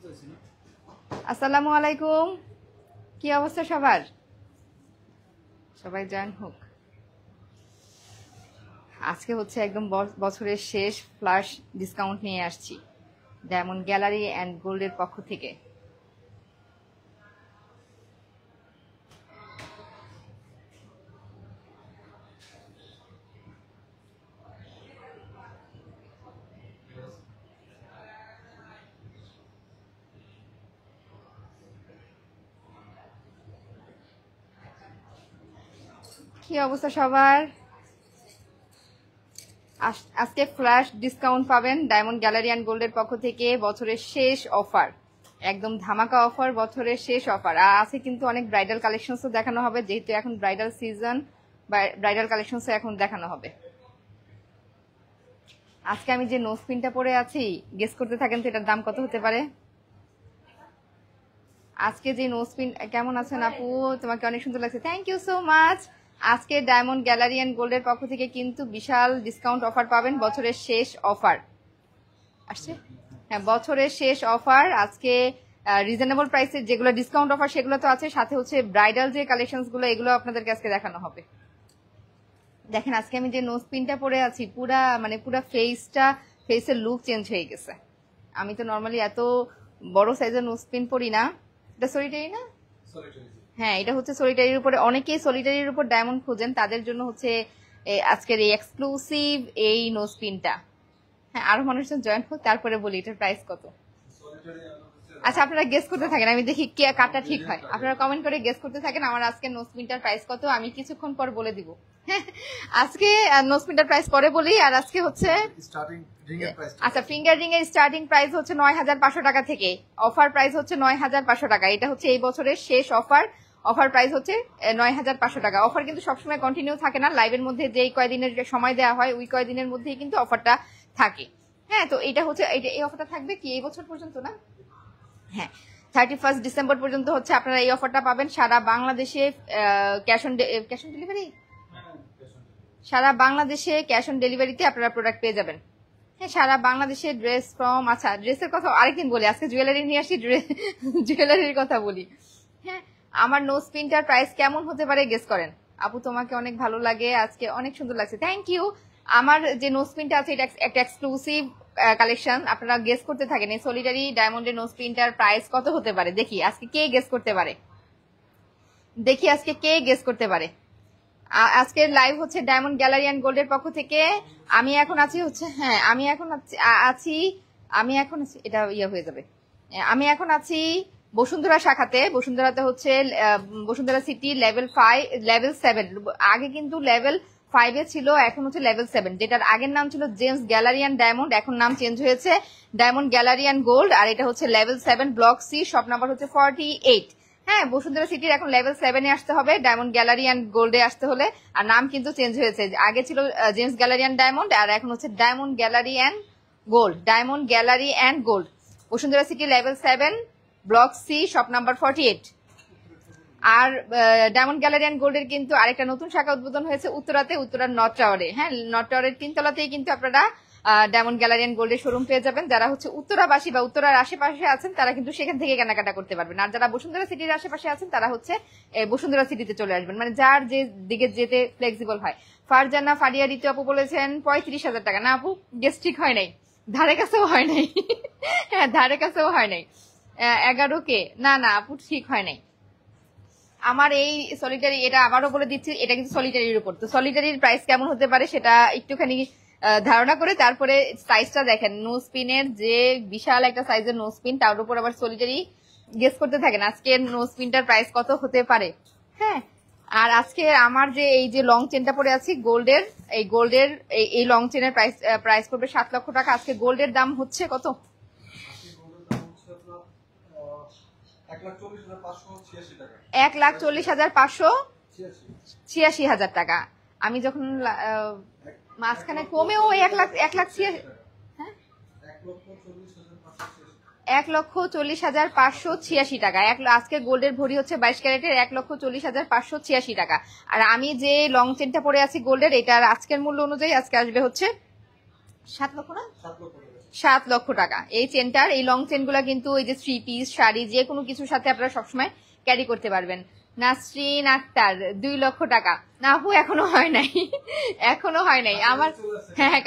আসসালামু আলাইকুম, কি অবস্থা সবার? সবাই জয়েন হোক। আজকে হচ্ছে একদম বছরের শেষ ফ্ল্যাশ ডিসকাউন্ট নিয়ে আসছি ডায়মন্ড গ্যালারি অ্যান্ড গোল্ডের পক্ষ থেকে। কি অবস্থা সবার? আজকে ফ্ল্যাশ ডিসকাউন্ট পাবেন ডায়মন্ড গ্যালারি অ্যান্ড গোল্ডের পক্ষ থেকে, বছরের শেষ অফার, একদম ধামাকা অফার, বছরের শেষ অফার। আর আছে কিন্তু অনেক ব্রাইডাল কালেকশনসও দেখানো হবে, যেহেতু এখন ব্রাইডাল সিজন, ব্রাইডাল কালেকশনসও এখন দেখানো হবে। আজকে আমি যে নোজ পিনটা পরে আছি, গেস করতে থাকেন তো এটার দাম কত হতে পারে। আজকে যে নোজ পিন, কেমন আছেন আপু? তোমাকে অনেক সুন্দর লাগছে, থ্যাংক ইউ সো মাচ। আজকে ডায়মন্ড গ্যালারি অ্যান্ড গোল্ডের পক্ষ থেকে কিন্তু বিশাল ডিসকাউন্ট অফার পাবেন, বছরের শেষ অফার আসছে। হ্যাঁ, বছরের শেষ অফার আজকে। রিজনেবল প্রাইসের যেগুলো ডিসকাউন্ট অফার সেগুলো তো আছে, সাথে হচ্ছে ব্রাইডাল যে কালেকশনস গুলো, এগুলো আপনাদেরকে আজকে দেখানো হবে। দেখেন আজকে আমি যে নোজ পিনটা পরে আছি, পুরা ফেসের লুক চেঞ্জ হয়ে গেছে। আমি তো নর্মালি এত বড় সাইজের নোজ পিন পরি না। এটা সলিটারি না? হ্যাঁ, এটা হচ্ছে সলিটারির উপরে। অনেকেই সলিটারির উপর ডায়মন্ড খোঁজেন, তাদের জন্য হচ্ছে আজকের এই এক্সক্লুসিভ এই নোজ পিনটা। হ্যাঁ, আরো মানুষজন জয়েন হোক, তারপরে বলি এটার প্রাইস কত। আচ্ছা, আপনারা গেস করতে থাকেন, আমি দেখি কে কাটটা ঠিক হয়। আপনারা কমেন্ট করে গেস করতে থাকেন আমার আজকে নোজ পিনটার প্রাইস কত, আমি কিছুক্ষণ পর বলে দিব। আজকে নোজ পিনটার প্রাইস পরে বলি। আর আজকে হচ্ছে আচ্ছা, ফিঙ্গার রিং এর স্টার্টিং প্রাইস হচ্ছে ৯,৫০০ টাকা থেকে, অফার প্রাইস হচ্ছে ৯,৫০০ টাকা। এটা হচ্ছে এই বছরের শেষ অফার। অফার প্রাইস হচ্ছে ৯,৫০০ টাকা। অফার কিন্তু সবসময় কন্টিনিউ থাকে না, লাইভের মধ্যে যেই কয়দিনের সময় দেওয়া হয় ওই কয়দিনের মধ্যেই কিন্তু অফারটা থাকে। হ্যাঁ, তো এটা হচ্ছে এই অফারটা থাকবে কি এই বছর পর্যন্ত না? হ্যাঁ, 31 ডিসেম্বর পর্যন্ত হচ্ছে আপনারা এই অফারটা পাবেন। সারা বাংলাদেশে ক্যাশ অন ডেলিভারি, সারা বাংলাদেশে ক্যাশ অন ডেলিভারিতে আপনারা প্রোডাক্ট পেয়ে যাবেন। হ্যাঁ, সারা বাংলাদেশে ড্রেস ফ্রম, আচ্ছা ড্রেসের কথা আরেকদিন বলি, আজকে জুয়েলারি নিয়ে আসি, জুয়েলারির কথা বলি। হ্যাঁ, আমার নোজ পিনটার প্রাইস কেমন হতে পারে গেস করেন। আপু তোমাকে অনেক ভালো লাগে, আজকে অনেক সুন্দর লাগছে, থ্যাংক ইউ। আমার যে নোজ পিনটা আছে এটা একটা এক্সক্লুসিভ কালেকশন, আপনারা গেস করতে থাকেন এই সলিটারি ডায়মন্ডের নোজ পিনটার প্রাইস কত হতে পারে। দেখি আজকে কে গেস করতে পারে, দেখি আজকে কে গেস করতে পারে। আজকের লাইভ হচ্ছে ডায়মন্ড গ্যালারি অ্যান্ড গোল্ডের পক্ষ থেকে। আমি এখন আছি হচ্ছে, হ্যাঁ আমি এখন আছি এটা ইয়ে হয়ে যাবে। আমি এখন আছি বসুন্ধরা শাখাতে। বসুন্ধরাতে হচ্ছে বসুন্ধরা সিটি লেভেল 7। আগে কিন্তু লেভেল 5 ছিল, এখন হচ্ছে লেভেল 7, যেটার আগের নাম ছিল জেমস গ্যালারি অ্যান্ড ডায়মন্ড, এখন নাম চেঞ্জ হয়েছে ডায়মন্ড গ্যালারি অ্যান্ড গোল্ড। আর এটা হচ্ছে level 7 block C, shop number হচ্ছে 48। হ্যাঁ, বসুন্ধরা সিটির এখন লেভেল 7-এ আসতে হবে ডায়মন্ড গ্যালারি অ্যান্ড গোল্ডে আসতে হলে। আর নাম কিন্তু চেঞ্জ হয়েছে, আগে ছিল জেমস গ্যালারি অ্যান্ড ডায়মন্ড, আর এখন হচ্ছে diamond gallery and gold. Diamond gallery and gold, Bashundhara city level 7 block C, shop number 48। আর ডায়মন্ড গ্যালারি অ্যান্ড গোল্ডের কিন্তু আরেকটা নতুন শাখা উদ্বোধন হয়েছে উত্তরাতে, উত্তরার নর্থ টাওয়ারে। হ্যাঁ, নর্থ টাওয়ারের 3 তলাতেই কিন্তু আপনারা ডায়মন্ড গ্যালারি অ্যান্ড গোল্ডের শোরুম পেয়ে যাবেন। যারা হচ্ছে উত্তরাবাসী বা উত্তরার আশেপাশে আছেন তারা কিন্তু সেখান থেকে কেনাকাটা করতে পারবেন। আর যারা বসুন্ধরা সিটির আশেপাশে আছেন তারা হচ্ছে বসুন্ধরা সিটিতে চলে আসবেন, মানে যার যে দিকে যেতে ফ্লেক্সিবল হয়। ফারজানা ফারিয়া ঋতু আপু বলেছেন 35,000 টাকা। না আপু, গেস ঠিক হয় নাই, ধারে কাছেও হয় নাই। হ্যাঁ, ধারে কাছেও হয় নাই। 11K, না আপু ঠিক হয় নাই। আমার এই সলিটারি, এটা আবারও বলে দিচ্ছি, এটা কিন্তু সলিটারির উপর। তো সলিটারির প্রাইস কেমন হতে পারে সেটা একটুখানি ধারণা করে তারপরে সাইজটা দেখেন। নোজ পিনের যে বিশাল একটা সাইজের নোজ পিন, তার উপর আবার সলিটারি, গেস করতে থাকেন আজকে নোজ পিনটার প্রাইস কত হতে পারে। হ্যাঁ, আর আজকে আমার যে এই যে লং চেনটা পরে আছি গোল্ডের, এই লং চেনের প্রাইস করবে 7 লক্ষ টাকা। আজকে গোল্ডের দাম হচ্ছে কত? 1,40,586 টাকা। আমি যখন মাঝখানে কমেও 1,40,586 টাকা। আজকে গোল্ডের ভরি হচ্ছে 22 ক্যারেটের 1,40,586 টাকা। আর আমি যে লং চেনটা পরে আছি গোল্ডের, এটার আজকের মূল্য অনুযায়ী আজকে আসবে হচ্ছে 7 লক্ষ না 7 লক্ষ টাকা এই চেনটার। এই লং চেনগুলো কিন্তু এই যে 3 পিস শাড়ি যে কোনো কিছুর সাথে আপনারা সবসময় ক্যারি করতে পারবেন। নাসরিন আক্তার 2 লক্ষ টাকা। না আপু এখনো হয় নাই, এখনো হয় নাই আমার। হ্যাঁ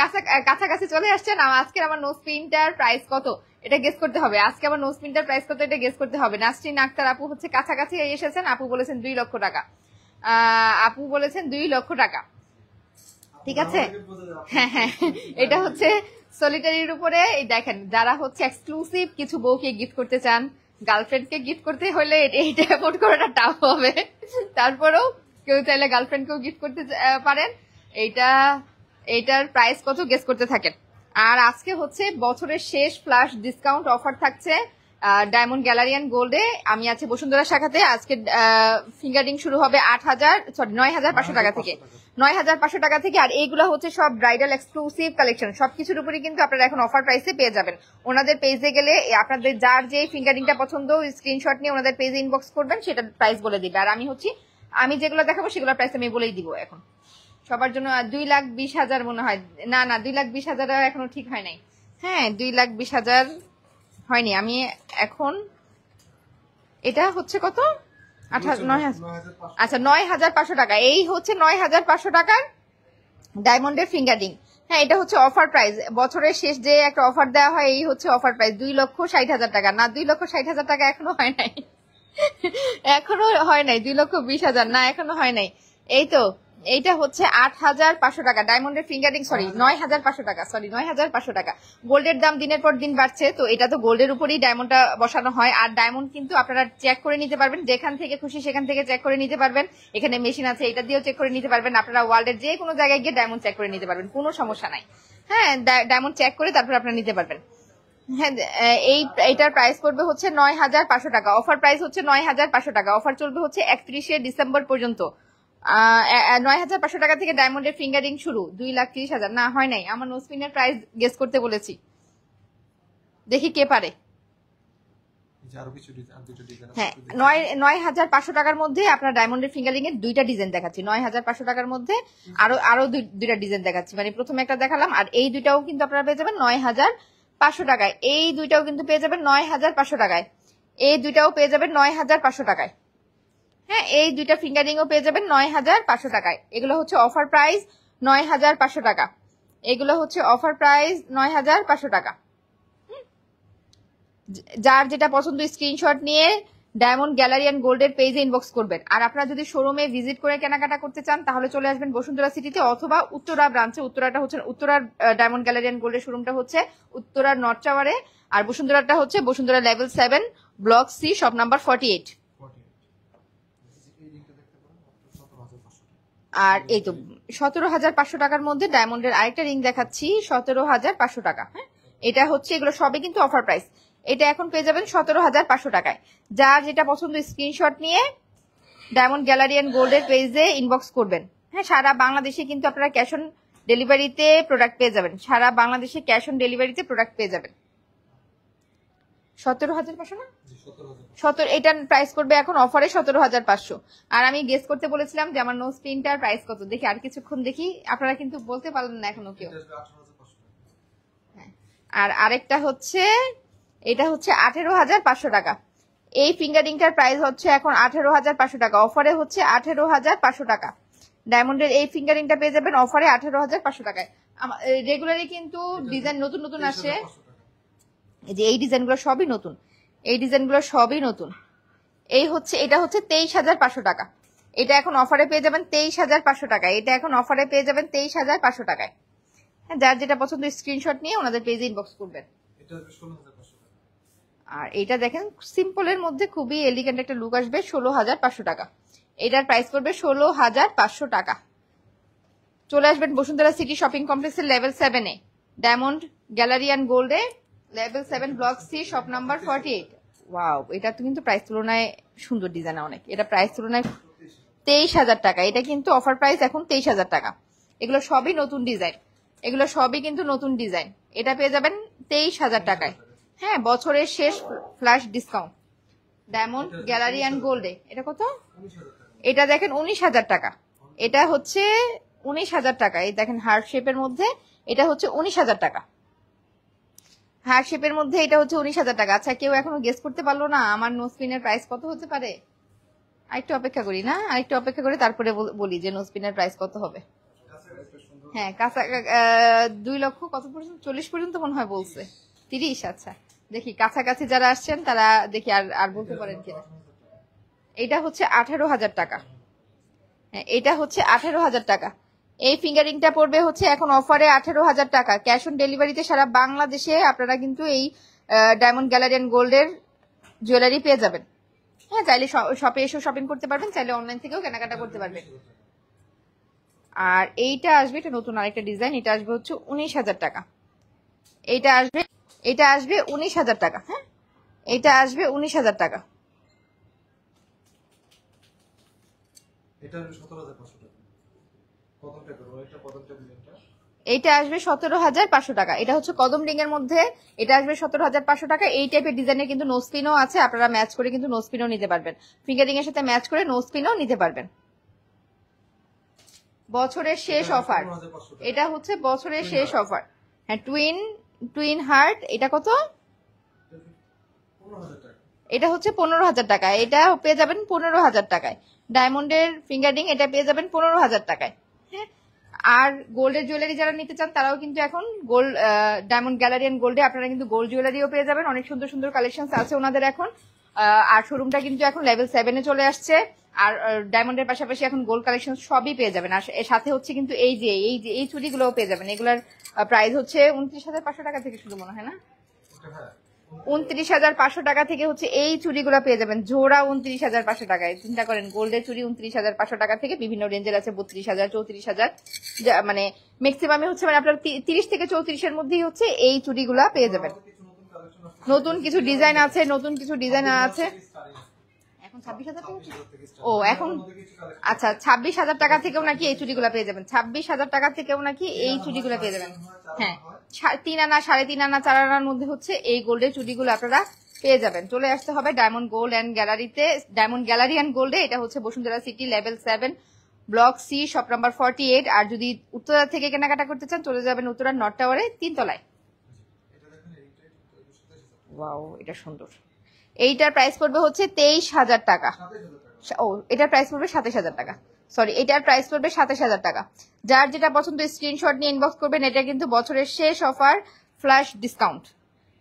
কাছাকাছি চলে আসছেন। আজকে আমার নোজ পিনটার প্রাইস কত এটা গেস করতে হবে। আজকে আমার নোজ পিনটার প্রাইস কত এটা গেস করতে হবে। নাসরিন আক্তার আপু হচ্ছে কাছাকাছি এসেছেন। আপু বলেছেন 2 লক্ষ টাকা। আপু বলেছেন 2 লক্ষ টাকা। ঠিক আছে, হ্যাঁ হ্যাঁ, এটা হচ্ছে সলিটারির উপরে। দেখেন যারা হচ্ছে এক্সক্লুসিভ কিছু বউকে গিফট করতে চান, গার্লফ্রেন্ডকে গিফট করতে হলে এইটা অ্যাফোর্ড করাটা টাফ হবে। তারপরেও কেউ চাইলে গার্লফ্রেন্ডকেও গিফট করতে পারেন। এইটার প্রাইস কত গেস করতে থাকেন। আর আজকে হচ্ছে বছরের শেষ ফ্ল্যাশ ডিসকাউন্ট অফার থাকছে ডায়মন্ড গ্যালারিয়ান গোল্ডে। আমি আছি বসুন্ধরা শাখাতে। আজকে ফিঙ্গারিং শুরু হবে 9,500 টাকা থেকে, 9,500 টাকা থেকে। আর এইগুলো হচ্ছে সব ব্রাইডাল এক্সক্লুসিভ কালেকশন। সবকিছুর উপরে কিন্তু আপনারা এখন অফার প্রাইসে পেয়ে যাবেন। ওনাদের পেজে গেলে আপনাদের যার যে ফিঙ্গারিংটা পছন্দ স্ক্রিনশট নিয়ে ওনাদের পেজে ইনবক্স করবেন, সেটার প্রাইস বলে দিবে। আর আমি যেগুলো দেখাবো সেগুলোর প্রাইস আমি বলেই দিব এখন সবার জন্য। 2,20,000 মনে হয়, না 2,20,000 এখনো ঠিক হয় নাই। হ্যাঁ 2,20,000 হয়নি। আমি এখন এটা হচ্ছে কত, 9,500 টাকা। এই হচ্ছে 9,500 টাকার ডায়মন্ডের ফিঙ্গারিং। হ্যাঁ এটা হচ্ছে অফার প্রাইস, বছরের শেষ যে একটা অফার দেওয়া হয়, এই হচ্ছে অফার প্রাইস 2,60,000 টাকা। না 2,60,000 টাকা এখনো হয় নাই, এখনো হয় নাই। 2,20,000 না এখনো হয় নাই। এই তো এইটা হচ্ছে 8,500 টাকা ডায়মন্ডের ফিঙ্গারিং। সরি 9,500 টাকা, সরি 9,500 টাকা। গোল্ডের দাম দিনের পর দিন বাড়ছে, তো এটা তো গোল্ডের উপরেই ডায়মন্ডটা বসানো হয়। আর ডায়মন্ড কিন্তু আপনারা চেক করে নিতে পারবেন, যেখান থেকে খুশি সেখান থেকে চেক করে নিতে পারবেন। এখানে মেশিন আছে, এটা দিয়েও চেক করে নিতে পারবেন। আপনারা ওয়ার্ল্ডের যে কোনো জায়গায় গিয়ে ডায়মন্ড চেক করে নিতে পারবেন, কোনো সমস্যা নাই। হ্যাঁ ডায়মন্ড চেক করে তারপর আপনারা নিতে পারবেন। হ্যাঁ এইটার প্রাইস পড়বে হচ্ছে 9,500 টাকা। অফার প্রাইস হচ্ছে 9,500 টাকা। অফার চলবে হচ্ছে 31শে ডিসেম্বর পর্যন্ত। 9,500 টাকা থেকে ডায়মন্ডের ফিঙ্গারিং শুরু। 2,30,000 না হয় নাই। আমার নোসপিনের প্রাইস গেস করতে বলেছি, দেখি কে পারে। হ্যাঁ 9,500 টাকার মধ্যে আপনার ডায়মন্ডের ফিঙ্গারিং এর 2টা ডিজাইন দেখাচ্ছি। 9,500 টাকার মধ্যে আরো 2টা ডিজাইন দেখাচ্ছি। মানে প্রথমে একটা দেখালাম, আর এই 2টাও কিন্তু আপনারা পেয়ে যাবেন 9,500 টাকায়। এই 2টাও কিন্তু পেয়ে যাবেন 9,500 টাকায়। এই 2টাও পেয়ে যাবেন 9,500 টাকায়। হ্যাঁ এই 2টা ফিঙ্গারিংও পেয়ে যাবেন 9,500 টাকায়। এগুলো হচ্ছে অফার প্রাইস 9,500 টাকা। এগুলো হচ্ছে অফার প্রাইস 9,500 টাকা। যার যেটা পছন্দ স্ক্রিনশট নিয়ে ডায়মন্ড গ্যালারিয়ান গোল্ডের পেজে ইনবক্স করবেন। আর আপনারা যদি শোরুমে ভিজিট করে কেনাকাটা করতে চান তাহলে চলে আসবেন বসুন্ধরা সিটিতে অথবা উত্তরা ব্রাঞ্চে। উত্তরাটা হচ্ছে উত্তরার ডায়মন্ড গ্যালারিয়ান গোল্ডের শোরুমটা হচ্ছে উত্তরার নর্থ টাওয়ারে, আর বসুন্ধরাটা হচ্ছে Bashundhara level 7 block C shop number 48। আর এই তো 17,500 টাকার মধ্যে ডায়মন্ডের আরেকটা রিং দেখাচ্ছি, 17,500 টাকা। হ্যাঁ এটা হচ্ছে, এগুলো সবই কিন্তু অফার প্রাইস। এটা এখন পেয়ে যাবেন 17,500 টাকায়। যার যেটা পছন্দ স্ক্রিনশট নিয়ে ডায়মন্ড গ্যালারিয়ান গোল্ডের পেজে ইনবক্স করবেন। হ্যাঁ সারা বাংলাদেশে কিন্তু আপনারা ক্যাশ অন ডেলিভারিতে প্রোডাক্ট পেয়ে যাবেন। সারা বাংলাদেশে ক্যাশ অন ডেলিভারিতে প্রোডাক্ট পেয়ে যাবেন। 17,500 না 17, এটার প্রাইস করবে এখন অফারে 17,500। আর আমি গেস করতে বলেছিলাম যে আমার নোজ পিনটার প্রাইস কত, দেখি আর কিছুক্ষণ দেখি। আপনারা কিন্তু বলতে পারলেন না এখনো কেউ। হ্যাঁ আর আরেকটা হচ্ছে, এটা হচ্ছে 18,500 টাকা। এই ফিঙ্গারিংটার প্রাইস হচ্ছে এখন 18,500 টাকা। অফারে হচ্ছে 18,500 টাকা। ডায়মন্ডের এই ফিঙ্গারিংটা পেয়ে যাবেন অফারে 18,500 টাকায়। রেগুলারই কিন্তু ডিজাইন নতুন নতুন আসে। যে এই ডিজাইনগুলো সবই নতুন, এই ডিজাইনগুলো সবই নতুন। এই হচ্ছে, এটা হচ্ছে 23,500 টাকা। এটা এখন অফারে পেয়ে যাবেন 23,500 টাকায়। এটা এখন অফারে পেয়ে যাবেন 23,500 টাকায়। হ্যাঁ যার যেটা পছন্দ স্ক্রিনশট নিয়ে ওনাদের পেজে ইনবক্স করবেন। আর এটা দেখেন সিম্পলের মধ্যে খুবই এলিগেন্ট একটা লুক আসবে, 16,500 টাকা। এটার প্রাইস পড়বে 16,500 টাকা। চলে আসবেন বসুন্ধরা সিটি শপিং কমপ্লেক্সের লেভেল 7-এ ডায়মন্ড গ্যালারিয়ান গোল্ডে, level 7 block C shop number 48। Wow এটা তো কিন্তু প্রাইস তুলনায় সুন্দর ডিজাইন অনেক। এটা প্রাইস তুলনায় 23,000 টাকা। এটা কিন্তু অফার প্রাইস এখন 23,000 টাকা। এগুলো সবই নতুন ডিজাইন, এগুলো সবই কিন্তু নতুন ডিজাইন। এটা পেয়ে যাবেন 23,000 টাকায়। হ্যাঁ বছরের শেষ ফ্ল্যাশ ডিসকাউন্ট ডায়মন্ড গ্যালারিয়ান গোল্ডে। এটা কত? এটা দেখেন 19,000 টাকা। এটা হচ্ছে 19,000 টাকা। এই দেখেন হার্ট শেপের মধ্যে, এটা হচ্ছে 19,000 টাকা। হার্ট শেপের মধ্যে এটা হচ্ছে 19,000 টাকা। আচ্ছা, কেউ এখনো গেস করতে পারলো না আমার নোজপিনের প্রাইস কত হতে পারে? আরেকটু অপেক্ষা করি না, আরেকটু অপেক্ষা করে তারপরে বলি যে নোজপিনের প্রাইস কত হবে। হ্যাঁ, কাঁচা 2 লক্ষ কত পর্যন্ত, 40 পর্যন্ত মনে হয় বলছে, 30। আচ্ছা দেখি কাছাকাছি যারা আসছেন তারা দেখি আর বলতে পারেন কিনা। এটা হচ্ছে 18,000 টাকা। হ্যাঁ, এটা হচ্ছে 18,000 টাকা। এই ফিঙ্গারিংটা পড়বে হচ্ছে এখন অফারে 18,000 টাকা। ক্যাশ অন ডেলিভারিতে সারা বাংলাদেশে আপনারা কিন্তু এই ডায়মন্ড গ্যালারি এন্ড গোল্ডের জুয়েলারি পেয়ে যাবেন। হ্যাঁ, চাইলে শপে এসেও শপিং করতে পারবেন, চাইলে অনলাইন থেকেও কেনাকাটা করতে পারবেন। আর এইটা আসবে, এটা নতুন আরেকটা ডিজাইন, এটা আসবে হচ্ছে 19,000 টাকা। এটা আসবে 19,000 টাকা। হ্যাঁ, এটা আসবে 19,000 টাকা। এইটা আসবে 17,500 টাকা। এটা হচ্ছে কদম রিং এর মধ্যে, এটা আসবে 17,500 টাকা। এই টাইপের ডিজাইনের কিন্তু নোজপিনও আছে, আপনারা ম্যাচ করে কিন্তু নোজপিনও নিতে পারবেন, ফিঙ্গারিং এর সাথে ম্যাচ করে নোজপিনও নিতে পারবেন। বছরের শেষ অফার, এটা হচ্ছে বছরের শেষ অফার। হ্যাঁ, টুইন হার্ট, এটা কত? এটা হচ্ছে 15,000 টাকা। এটা পেয়ে যাবেন 15,000 টাকায়। ডায়মন্ডের ফিঙ্গারিং এটা পেয়ে যাবেন 15,000 টাকায়। হ্যাঁ, আর গোল্ডের জুয়েলারি যারা নিতে চান তারাও কিন্তু এখন গোল্ড ডায়মন্ড গ্যালারি এন্ড গোল্ডে আপনারা কিন্তু গোল্ড জুয়েলারিও পেয়ে যাবেন। অনেক সুন্দর সুন্দর কালেকশন আছে ওনাদের এখন। আর শোরুমটা কিন্তু এখন লেভেল 7-এ চলে আসছে। আর ডায়মন্ডের পাশাপাশি এখন গোল্ড কালেকশন সবই পেয়ে যাবেন। আর এর সাথে হচ্ছে কিন্তু এই চুড়িগুলোও পেয়ে যাবেন। এগুলার প্রাইস হচ্ছে 29,500 টাকা থেকে শুরু, মনে হয় না? 29,500 টাকা থেকে হচ্ছে এই চুড়িগুলো পেয়ে যাবেন জোড়া 29,500 টাকায়। চিন্তা করেন, গোল্ডের চুড়ি 29,500 টাকা থেকে বিভিন্ন রেঞ্জের আছে, 32,000, 34,000, মানে ম্যাক্সিমামে হচ্ছে মানে আপনার 30 থেকে 34-এর মধ্যেই হচ্ছে এই চুড়িগুলা পেয়ে যাবেন। নতুন কিছু ডিজাইন আছে, এখন 26,000 টাকা। ও এখন আচ্ছা, 26,000 টাকা থেকেও নাকি এই চুড়িগুলা পেয়ে যাবেন। 26,000 টাকা থেকেও নাকি এই চুড়িগুলা পেয়ে যাবেন। হ্যাঁ, 3 আনা, 3.5 আনা, 4 আনার মধ্যে হচ্ছে এই গোল্ডের চুড়িগুলো আপনারা পেয়ে যাবেন। চলে আসতে হবে ডায়মন্ড গোল্ড অ্যান্ড গ্যালারিতে, ডায়মন্ড গ্যালারি অ্যান্ড গোল্ডে। এটা হচ্ছে Bashundhara city, level 7, block C, shop number 48। আর যদি উত্তরা থেকে কেনাকাটা করতে চান চলে যাবেন উত্তরা নর্থ টাওয়ারে 3 তলায়। ওয়াও, এটা সুন্দর। এইটার প্রাইস পড়বে হচ্ছে 23,000 টাকা। ও, এটার প্রাইস পড়বে 27,000 টাকা। সরি, এটার প্রাইস পড়বে 27,000 টাকা। যার যেটা পছন্দ স্ক্রিনশট নিয়ে ইনবক্স করবেন। এটা কিন্তু বছরের শেষ অফার, ফ্ল্যাশ ডিসকাউন্ট।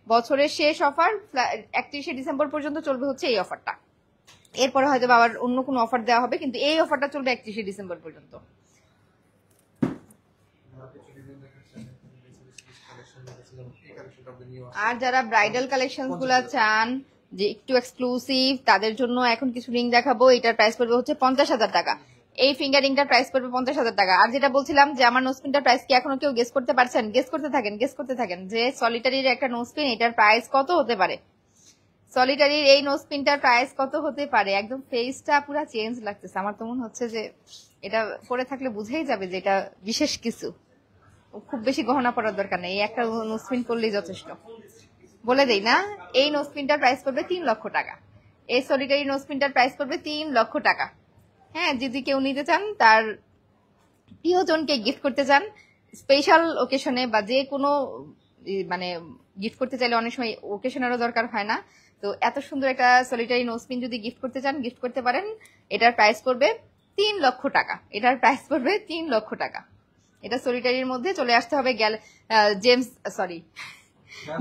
বছরের শেষ অফার 31শে ডিসেম্বর পর্যন্ত চলবে হচ্ছে এই অফারটা। এরপরে হয়তো আবার অন্য কোনো অফার দেওয়া হবে, কিন্তু এই অফারটা চলবে 31শে ডিসেম্বর পর্যন্ত। আর যারা ব্রাইডাল কালেকশন গুলা চান যে একটু এক্সক্লুসিভ, তাদের জন্য এখন কিছু রিং দেখাবো। এটার প্রাইস পড়বে হচ্ছে 50,000 টাকা। এই ফিঙ্গারিংটার প্রাইস পড়বে 50,000 টাকা। আর যেটা বলছিলাম যে আমার নোজপিনটার প্রাইস কি এখনো কেউ গেস করতে পারছেন? গেস করতে থাকেন যে সলিটারির একটা নোজপিন, এটার প্রাইস কত হতে পারে? সলিটারির এই নোজপিনটার প্রাইস কত হতে পারে? একদম ফেসটা পুরো চেঞ্জ লাগতেছে। আমার তো মনে হচ্ছে যে এটা পরে থাকলে বুঝেই যাবে যে এটা বিশেষ কিছু। খুব বেশি গহনা পড়ার দরকার নেই, এই একটা নোজপিন করলেই যথেষ্ট। বলে দেই না, এই নোজপিনটার প্রাইস পড়বে 3 লক্ষ টাকা। এই সলিটারি নোজপিনটার প্রাইস পড়বে 3 লক্ষ টাকা। হ্যাঁ, যদি কেউ নিতে চান, তার প্রিয়জনকে গিফট করতে চান স্পেশাল ওকেশনে বা যে কোনো মানে গিফট করতে চাইলে অনেক সময় ওকেশনেরও দরকার হয় না, তো এত সুন্দর একটা সলিটারি নোজপিন যদি গিফট করতে চান গিফট করতে পারেন। এটার প্রাইস পড়বে 3 লক্ষ টাকা। এটার প্রাইস পড়বে 3 লক্ষ টাকা। এটা সলিটারির মধ্যে। চলে আসতে হবে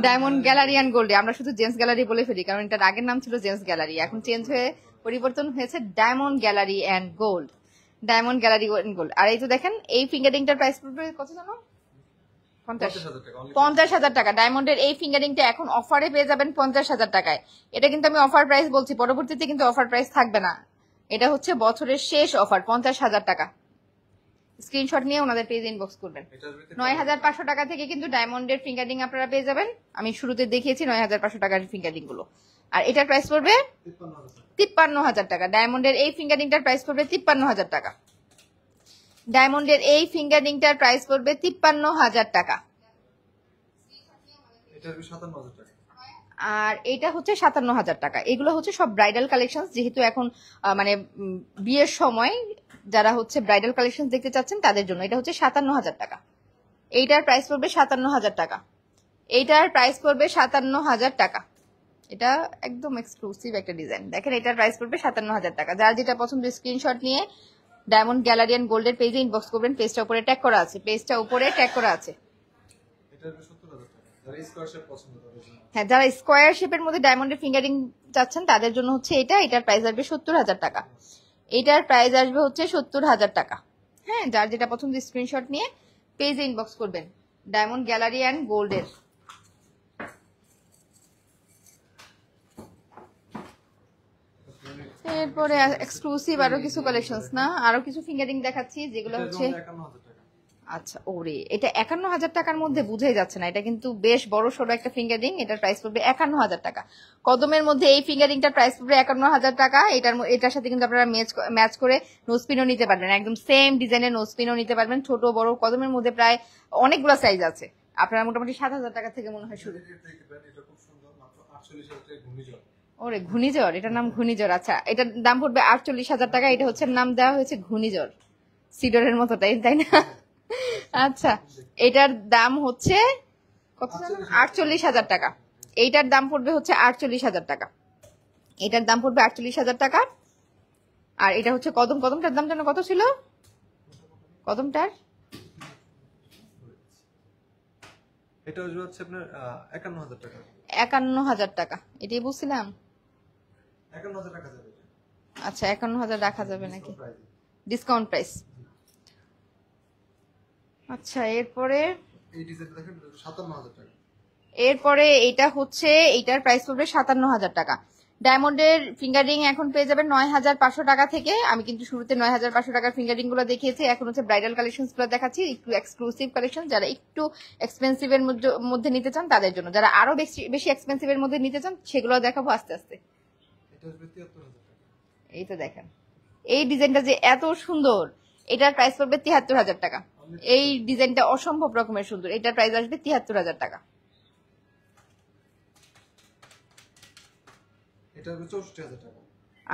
ডায়মন্ড গ্যালারি অ্যান্ড গোল্ডে। আমরা শুধু জেমস গ্যালারি বলে ফেলি, কারণ এটার আগের নাম ছিল জেমস গ্যালারি, এখন চেঞ্জ হয়ে পরিবর্তন হয়েছে diamond gallery and gold. Diamond gallery and gold. আর এই তো দেখেন, এই ফিঙ্গারিংটার প্রাইস পড়বে কত জানো? 50,000 টাকা। ডায়মন্ডের এই ফিঙ্গারিংটা এখন অফারে পেয়ে যাবেন 50,000 টাকায়। এটা কিন্তু আমি অফার প্রাইস বলছি, পরবর্তীতে কিন্তু অফার প্রাইস থাকবে না। এটা হচ্ছে বছরের শেষ অফার, 50,000 টাকা। স্ক্রিনশট নিয়ে ওনাদের পেজ ইনবক্স করবেন। 9,500 টাকা থেকে কিন্তু ডায়মন্ডের ফিঙ্গারিং আপনারা পেয়ে যাবেন। আমি শুরুতে দেখিয়েছি 9,500 টাকার ফিঙ্গারিং গুলো। আর এটার প্রাইস পড়বে 53,000 টাকা। ডায়মন্ডের এই ফিঙ্গারিংটার প্রাইস পড়বে 53,000 টাকা। ডায়মন্ডের এই ফিঙ্গারিংটার প্রাইস পড়বে 53,000 টাকা। আর এটা হচ্ছে 57,000 টাকা। এগুলো হচ্ছে সব ব্রাইডাল কালেকশন, যেহেতু এখন মানে বিয়ের সময় যারা হচ্ছে ব্রাইডাল কালেকশন দেখতে চাচ্ছেন তাদের জন্য। এটা হচ্ছে 57,000 টাকা। এইটার প্রাইস পড়বে 57,000 টাকা। এইটার প্রাইস পড়বে 57,000 টাকা। এটা একদম এক্সক্লুসিভ একটা ডিজাইন। দেখেন এটার প্রাইস পড়বে 57,000 টাকা। যার যেটা পছন্দ স্ক্রিনশট নিয়ে ডায়মন্ড গ্যালারি এন্ড গোল্ডের পেজে ইনবক্স করবেন। পেজটা উপরে ট্যাগ করা আছে, পেজটা উপরে ট্যাগ করা আছে। হ্যাঁ, যারা স্কোয়ার শেপের মধ্যে ডায়মন্ডের ফিঙ্গারিং চাচ্ছেন তাদের জন্য হচ্ছে এটা। এটার প্রাইস আসবে 70,000 টাকা। এটার প্রাইস আসবে হচ্ছে 70,000 টাকা। হ্যাঁ, যার যেটা পছন্দ স্ক্রিনশট নিয়ে পেজে ইনবক্স করবেন ডায়মন্ড গ্যালারি এন্ড গোল্ডের। এরপরে এক্সক্লুসিভ আরো কিছু কালেকশনস না, আরো কিছু ফিঙ্গারিং দেখাচ্ছি যেগুলো হচ্ছে আচ্ছা ওরে, এটা 51,000 টাকার মধ্যে বুঝাই যাচ্ছে না। এটা কিন্তু বেশ বড় সড়ো একটা ফিঙ্গারিং। এটার প্রাইস পড়বে 51,000 টাকা। কদমের মধ্যে এই ফিঙ্গারিংটার প্রাইস পড়বে 51,000 টাকা। এটার সাথে কিন্তু আপনারা ম্যাচ করে নোজপিনও নিতে পারবেন, একদম সেম ডিজাইনের নোজপিনও নিতে পারবেন। ছোট বড় কদমের মধ্যে প্রায় অনেকগুলো সাইজ আছে। আপনারা মোটামুটি 7,000 টাকা থেকে মনে হয় শুরু। ওরে ঘূর্ণিঝড়, এটার নাম ঘূর্ণিঝড়। আচ্ছা, এটার দাম পড়বে 48,000 টাকা। এটা হচ্ছে নাম দেওয়া হয়েছে ঘূর্ণিঝড়, সিডরের মতো, তাই না? আচ্ছা, এটার দাম হচ্ছে কত? 48,000 টাকা। এইটার দাম পড়বে হচ্ছে 48,000 টাকা। এটার দাম পড়বে 48,000 টাকা। আর এটা হচ্ছে কদমটার দাম যেন কত ছিল? কদমটার এটা হচ্ছে আপনার 51,000 টাকা। 51,000 টাকা, এটাই বুঝছিলাম। 51,000 টাকা যাবে। আচ্ছা, 51,000 রাখা যাবে নাকি? Discount price. আচ্ছা, এরপরে এই ডিজাইনটা দেখেন 57,000 টাকা। এরপরে এটা হচ্ছে, এটার প্রাইস পড়বে 57,000 টাকা। ডায়মন্ডের ফিঙ্গারিং এখন পেয়ে যাবেন 9,500 টাকা থেকে। আমি কিন্তু শুরুতে 9,500 টাকার ফিঙ্গারিং গুলো দেখিয়েছি। এখন হচ্ছে ব্রাইডাল কালেকশন গুলো দেখাচ্ছি, একটু এক্সক্লুসিভ কালেকশন। যারা একটু এক্সপেন্সিভ এর মধ্যে নিতে চান তাদের জন্য, যারা আরো বেশি এক্সপেন্সিভ এর মধ্যে নিতে চান সেগুলো দেখাবো আস্তে আস্তে। এই তো দেখেন এই ডিজাইনটা যে এত সুন্দর, এটার প্রাইস পড়বে 73,000 টাকা। এই ডিজাইনটা অসম্ভব রকমের সুন্দর, এটার প্রাইস আসবে 73,000 টাকা।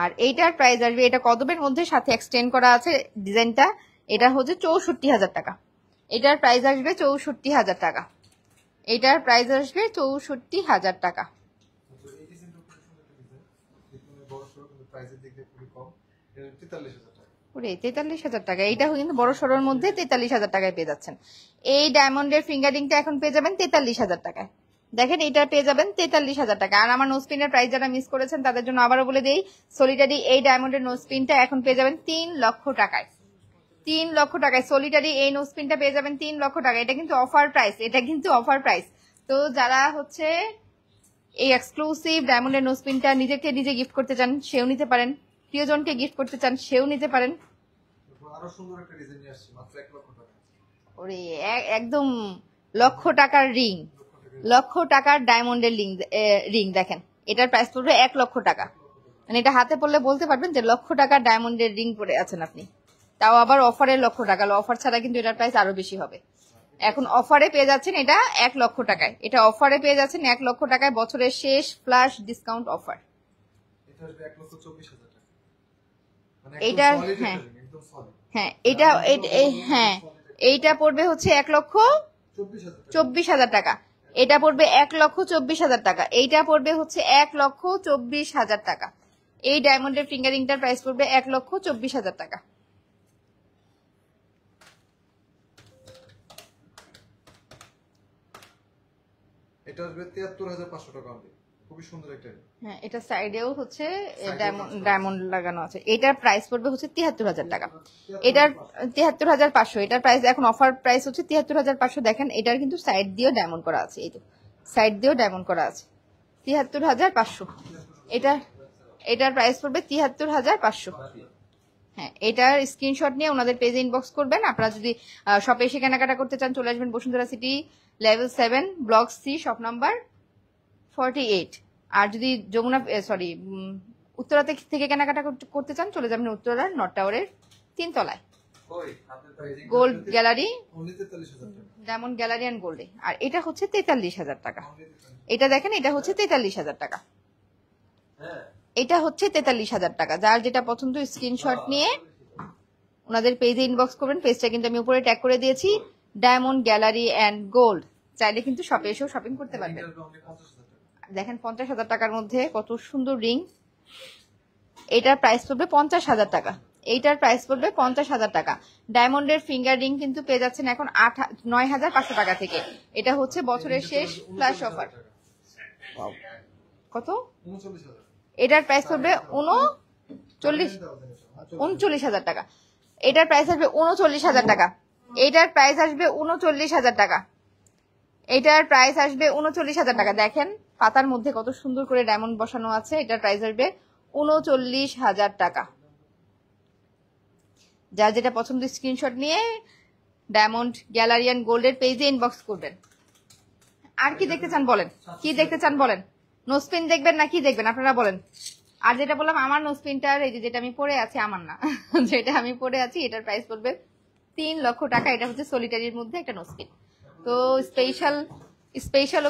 আর এইটার প্রাইস আসবে, এটা কদমের মধ্যে সাথে এক্সটেন্ড করা আছে ডিজাইনটা, এটা হচ্ছে 64,000 টাকা। এটার প্রাইস আসবে 64,000 টাকা। এটার প্রাইস আসবে 64,000 টাকা। ওরে 43,000 টাকা, এইটা কিন্তু বড় সড়োর মধ্যে 43,000 টাকায় পেয়ে যাচ্ছেন। এই ডায়মন্ডের ফিঙ্গারিংটা এখন পেয়ে যাবেন 43,000 টাকায়। দেখেন এটা পেয়ে যাবেন 43,000 টাকা। আর আমার নোজপিনের প্রাইস যারা মিস করেছেন তাদের জন্য আবারও বলে দেই, সলিটারি এই ডায়মন্ডের নোজপিনটা এখন পেয়ে যাবেন 3 লক্ষ টাকায়। 3 লক্ষ টাকায় সলিটারি এই নোজপিনটা পেয়ে যাবেন 3 লক্ষ টাকা। এটা কিন্তু অফার প্রাইস, এটা কিন্তু অফার প্রাইস। তো যারা হচ্ছে এই এক্সক্লুসিভ ডায়মন্ডের নোজপিনটা নিজেকে নিজে গিফট করতে চান সেও নিতে পারেন, প্রিয়জনকে গিফট করতে চান সেও নিতে পারেন। আরো সুন্দর একটা ডিজাইন নিয়ে আসছি মাত্র 1 লক্ষ টাকা। ওরে একদম লক্ষ টাকার রিং, লক্ষ টাকার ডায়মন্ডের রিং দেখেন। এটার প্রাইস পড়বে 1 লক্ষ টাকা। মানে এটা হাতে পড়লে বলতে পারবেন যে লক্ষ টাকার ডায়মন্ডের রিং পরে আছেন আপনি, তাও আবার অফারের লক্ষ টাকা। অফার ছাড়া কিন্তু এটার প্রাইস আরো বেশি হবে। এখন অফারে পেয়ে যাচ্ছেন এটা 1 লক্ষ টাকায়। এটা অফারে পেয়ে যাচ্ছেন 1 লক্ষ টাকায়, বছরের শেষ ফ্ল্যাশ ডিসকাউন্ট অফার। এটা আসবে 1,24,000 টাকা। মানে এটা হ্যাঁ হ্যাঁ, এটা হ্যাঁ, এইটা পড়বে হচ্ছে 1,24,000 টাকা। এটা পড়বে 1,24,000 টাকা। এইটা পড়বে হচ্ছে 1,24,000 টাকা। এই ডায়মন্ডের ফিঙ্গারিংটার প্রাইস পড়বে 1,24,000 টাকা। এটা আসবে 73,500 টাকা হবে। খুবই সুন্দর একটা। হ্যাঁ, এটা সাইডেও হচ্ছে ডায়মন্ড লাগানো আছে। এটার প্রাইস পড়বে হচ্ছে 73,000 টাকা। এটার 73,500। এটার প্রাইস এখন অফার প্রাইস হচ্ছে 73,500। দেখেন এটার কিন্তু সাইড দিয়েও ডায়মন্ড করা আছে, এই তো সাইড দিয়েও ডায়মন্ড করা আছে। 73,500। এটার প্রাইস পড়বে 73,500। হ্যাঁ, এটার স্ক্রিনশট নিয়ে ওনাদের পেজে ইনবক্স করবেন। আপনারা যদি শপে এসে কেনাকাটা করতে চান চলে আসবেন Bashundhara city level 7 block C shop number 48। আর যদি যমুনা উত্তরা থেকে কেনাকাটা করতে চান চলে যাবেন উত্তরার নর্থ টাওয়ারের 3 তলায় gold gallery, diamond gallery and গোল্ডে। আর এটা হচ্ছে 43,000 টাকা। এটা দেখেন, এটা হচ্ছে 43,000 টাকা। এটা হচ্ছে 43,000 টাকা। যার যেটা পছন্দ স্ক্রিনশট নিয়ে ওনাদের পেজে ইনবক্স করবেন। পেজটা কিন্তু আমি উপরে ট্যাগ করে দিয়েছি, ডায়মন্ড গ্যালারি এন্ড গোল্ড। চাইলে কিন্তু শপে এসেও শপিং করতে পারবেন। এটা আসবে only 50,000 টাকা। দেখেন 50,000 টাকার মধ্যে কত সুন্দর রিং। এটার প্রাইস পড়বে 50,000 টাকা। এইটার প্রাইস পড়বে 50,000 টাকা। ডায়মন্ডের ফিঙ্গার রিং কিন্তু পেয়ে যাচ্ছেন এখন 9,500 টাকা থেকে। এটা হচ্ছে বছরের শেষ ফ্ল্যাশ অফার। কত? 39,000 এটার প্রাইস পড়বে 39,000 টাকা। এটার প্রাইস আসবে 39,000 টাকা। এটার প্রাইস আসবে 39,000 টাকা। এটার প্রাইস আসবে 39,000 টাকা। দেখেন পাতার মধ্যে কত সুন্দর করে ডায়মন্ড বসানো আছে। এটার প্রাইস আসবে 39,000 টাকা। যার যেটা পছন্দ স্ক্রিনশট নিয়ে ডায়মন্ড গ্যালারিয়ান গোল্ডের পেজে ইনবক্স করবেন। আর কি দেখতে চান বলেন, কি দেখতে চান বলেন? নোসপিন দেখবেন না কি দেখবেন আপনারা বলেন। আর যেটা বললাম আমার নোসপিনটার এই যে যেটা আমি পরে আছি আমার না, যেটা আমি পরে আছি এটার প্রাইস পড়বে 3 লক্ষ টাকা। এটা হচ্ছে সলিটারির মধ্যে একটা নোসপিন। তো স্পেশাল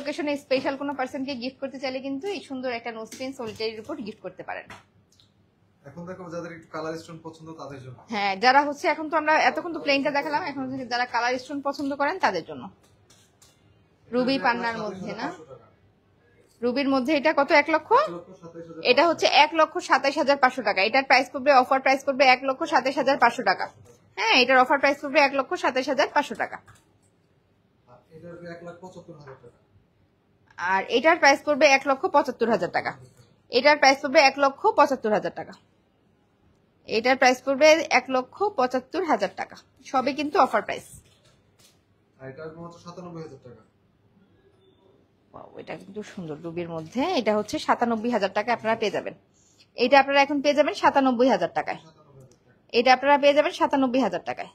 ওকেশনে স্পেশাল কোনো পার্সনকে গিফট করতে চাইলে কিন্তু এই সুন্দর একটা নোসপিন সলিটারির উপর গিফট করতে পারেন। এখন দেখো যাদের একটু কালার স্টোন পছন্দ তাদের জন্য। হ্যাঁ, যারা হচ্ছে এখন তো আমরা এতক্ষণ তো প্লেনটা দেখালাম, এখন হচ্ছে যারা কালার স্টোন পছন্দ করেন তাদের জন্য। রুবি পান্নার মধ্যে না, 27,500 টাকা। রুবির মধ্যে এটা কত 1 লক্ষ, 1,27,500 এটা হচ্ছে 1,27,500 টাকা। এটার প্রাইস পড়বে অফার প্রাইস পড়বে 1,27,500 টাকা। হ্যাঁ, এটার অফার প্রাইস পড়বে 1,27,500 টাকা। আর এটা আসবে 1,75,000 টাকা। আর এটার প্রাইস পড়বে 1,75,000 টাকা। এটার প্রাইস পড়বে 1,75,000 টাকা। এটার প্রাইস পড়বে 1,75,000 টাকা। সবই কিন্তু অফার প্রাইস। আর এটা আসবে মাত্র 97,000 টাকা। এটা কিন্তু সুন্দর রুবির মধ্যে। এটা হচ্ছে 97,000 টাকা আপনারা পেয়ে যাবেন। এটা আপনারা এখন পেয়ে যাবেন 97,000 টাকায়। 97,000 টাকা। এটা আপনারা পেয়ে যাবেন 97,000 টাকায়।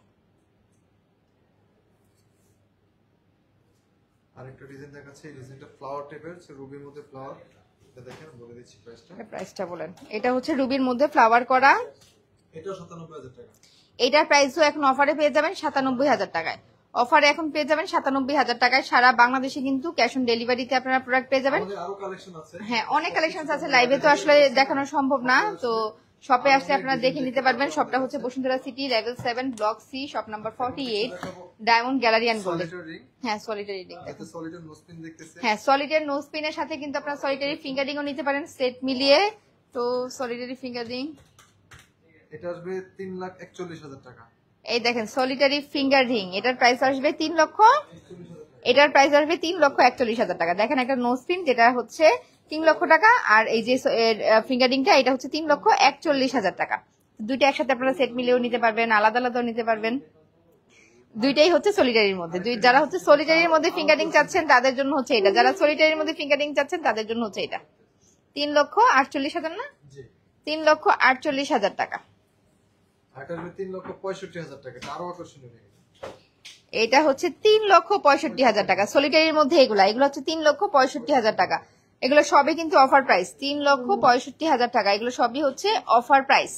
আরেকটা ডিজাইন দেখাচ্ছে, এই ডিজাইনটা ফ্লাওয়ার টাইপের, রুবির মধ্যে ফ্লাওয়ার। এটা দেখেন বলে দিচ্ছি প্রাইসটা। প্রাইসটা বলেন। এটা হচ্ছে রুবির মধ্যে ফ্লাওয়ার করা। এটাও 97,000 টাকা। এটার প্রাইসও এখন অফারে পেয়ে যাবেন 97,000 টাকায়। অফারে এখন পেয়ে যাবেন 97,000 টাকায়। সারা বাংলাদেশে কিন্তু ক্যাশ অন ডেলিভারিতে আপনারা প্রোডাক্ট পেয়ে যাবেন। আমাদের আরো কালেকশন আছে। হ্যাঁ, অনেক কালেকশন আছে, লাইভে তো আসলে দেখানো সম্ভব না। তো শপে আসলে আপনারা দেখে নিতে পারবেন। শপটা হচ্ছে Bashundhara city level 7 block C shop number 48 diamond gallery and gold. Solitary ring. হ্যাঁ, সলিটারি রিং। এতে সলিটারি নোসপিন দেখতেছে। হ্যাঁ, সলিটারি নোজ পিনের সাথে কিন্তু আপনারা সলিটারি ফিঙ্গার রিংও নিতে পারেন সেট মিলিয়ে। তো সলিটারি ফিঙ্গার রিং এটা আসবে 3,41,000 টাকা। এই দেখেন সলিটারি ফিঙ্গার রিং, এটার প্রাইস আসবে 3 লক্ষ, এটার প্রাইস আসবে 3,41,000 টাকা। দেখেন একটা নোজ পিন যেটা হচ্ছে 3 লক্ষ টাকা, আর এই যে ফিঙ্গার রিংটা এটা হচ্ছে 3,41,000 টাকা। দুইটা একসাথে আপনারা সেট মিলিয়েও নিতে পারবেন, আলাদা আলাদাও নিতে পারবেন। দুইটাই হচ্ছে সলিটারির মধ্যে। যারা হচ্ছে সলিটারির মধ্যে ফিঙ্গারিং চাচ্ছেন তাদের জন্য হচ্ছে এটা, যারা সলিটারির মধ্যে ফিঙ্গারিং চাচ্ছেন তাদের জন্য হচ্ছে এটা। 3,48,000 না, জি। 3,48,000 টাকা। আর এটা আসবে 3,65,000 টাকা। এটা আরো আকর্ষণীয় রিং। এটা হচ্ছে 3,65,000 টাকা। সলিটারির মধ্যে এগুলো হচ্ছে 3,65,000 টাকা। এগুলো সবই কিন্তু অফার প্রাইস, 3,65,000 টাকা। এগুলো সবই হচ্ছে অফার প্রাইস।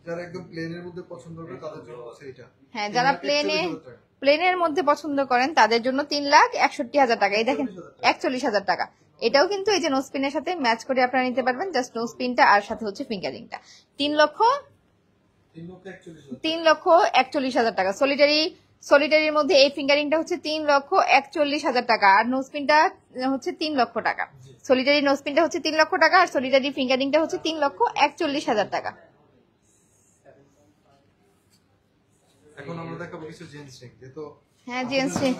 যারা একদম প্লেনের মধ্যে পছন্দ করে তাদের জন্য হচ্ছে এটা। হ্যাঁ, যারা 3,41,000 টাকা। প্লেনের মধ্যে পছন্দ করেন তাদের জন্য 3,61,000 টাকা। এই দেখেন 41,000 টাকা। এটাও কিন্তু এই যে নোজ পিনের সাথে ম্যাচ করে আপনারা নিতে পারবেন, জাস্ট নোজ পিনটা আর সাথে হচ্ছে ফিঙ্গারিংটা। 3,41,000 টাকা। সলিটারির মধ্যে এই ফিঙ্গারিংটা হচ্ছে 3,41,000 টাকা, আর নোজ পিনটা হচ্ছে 3 লক্ষ টাকা। সলিটারি নোজ পিনটা হচ্ছে 3 লক্ষ টাকা, আর সলিটারি ফিঙ্গারিংটা হচ্ছে 3,41,000 টাকা। এখন আমরা দেখাবো কিছু জেন্টস রিং। যেহেতু হ্যাঁ, জেন্টস রিং।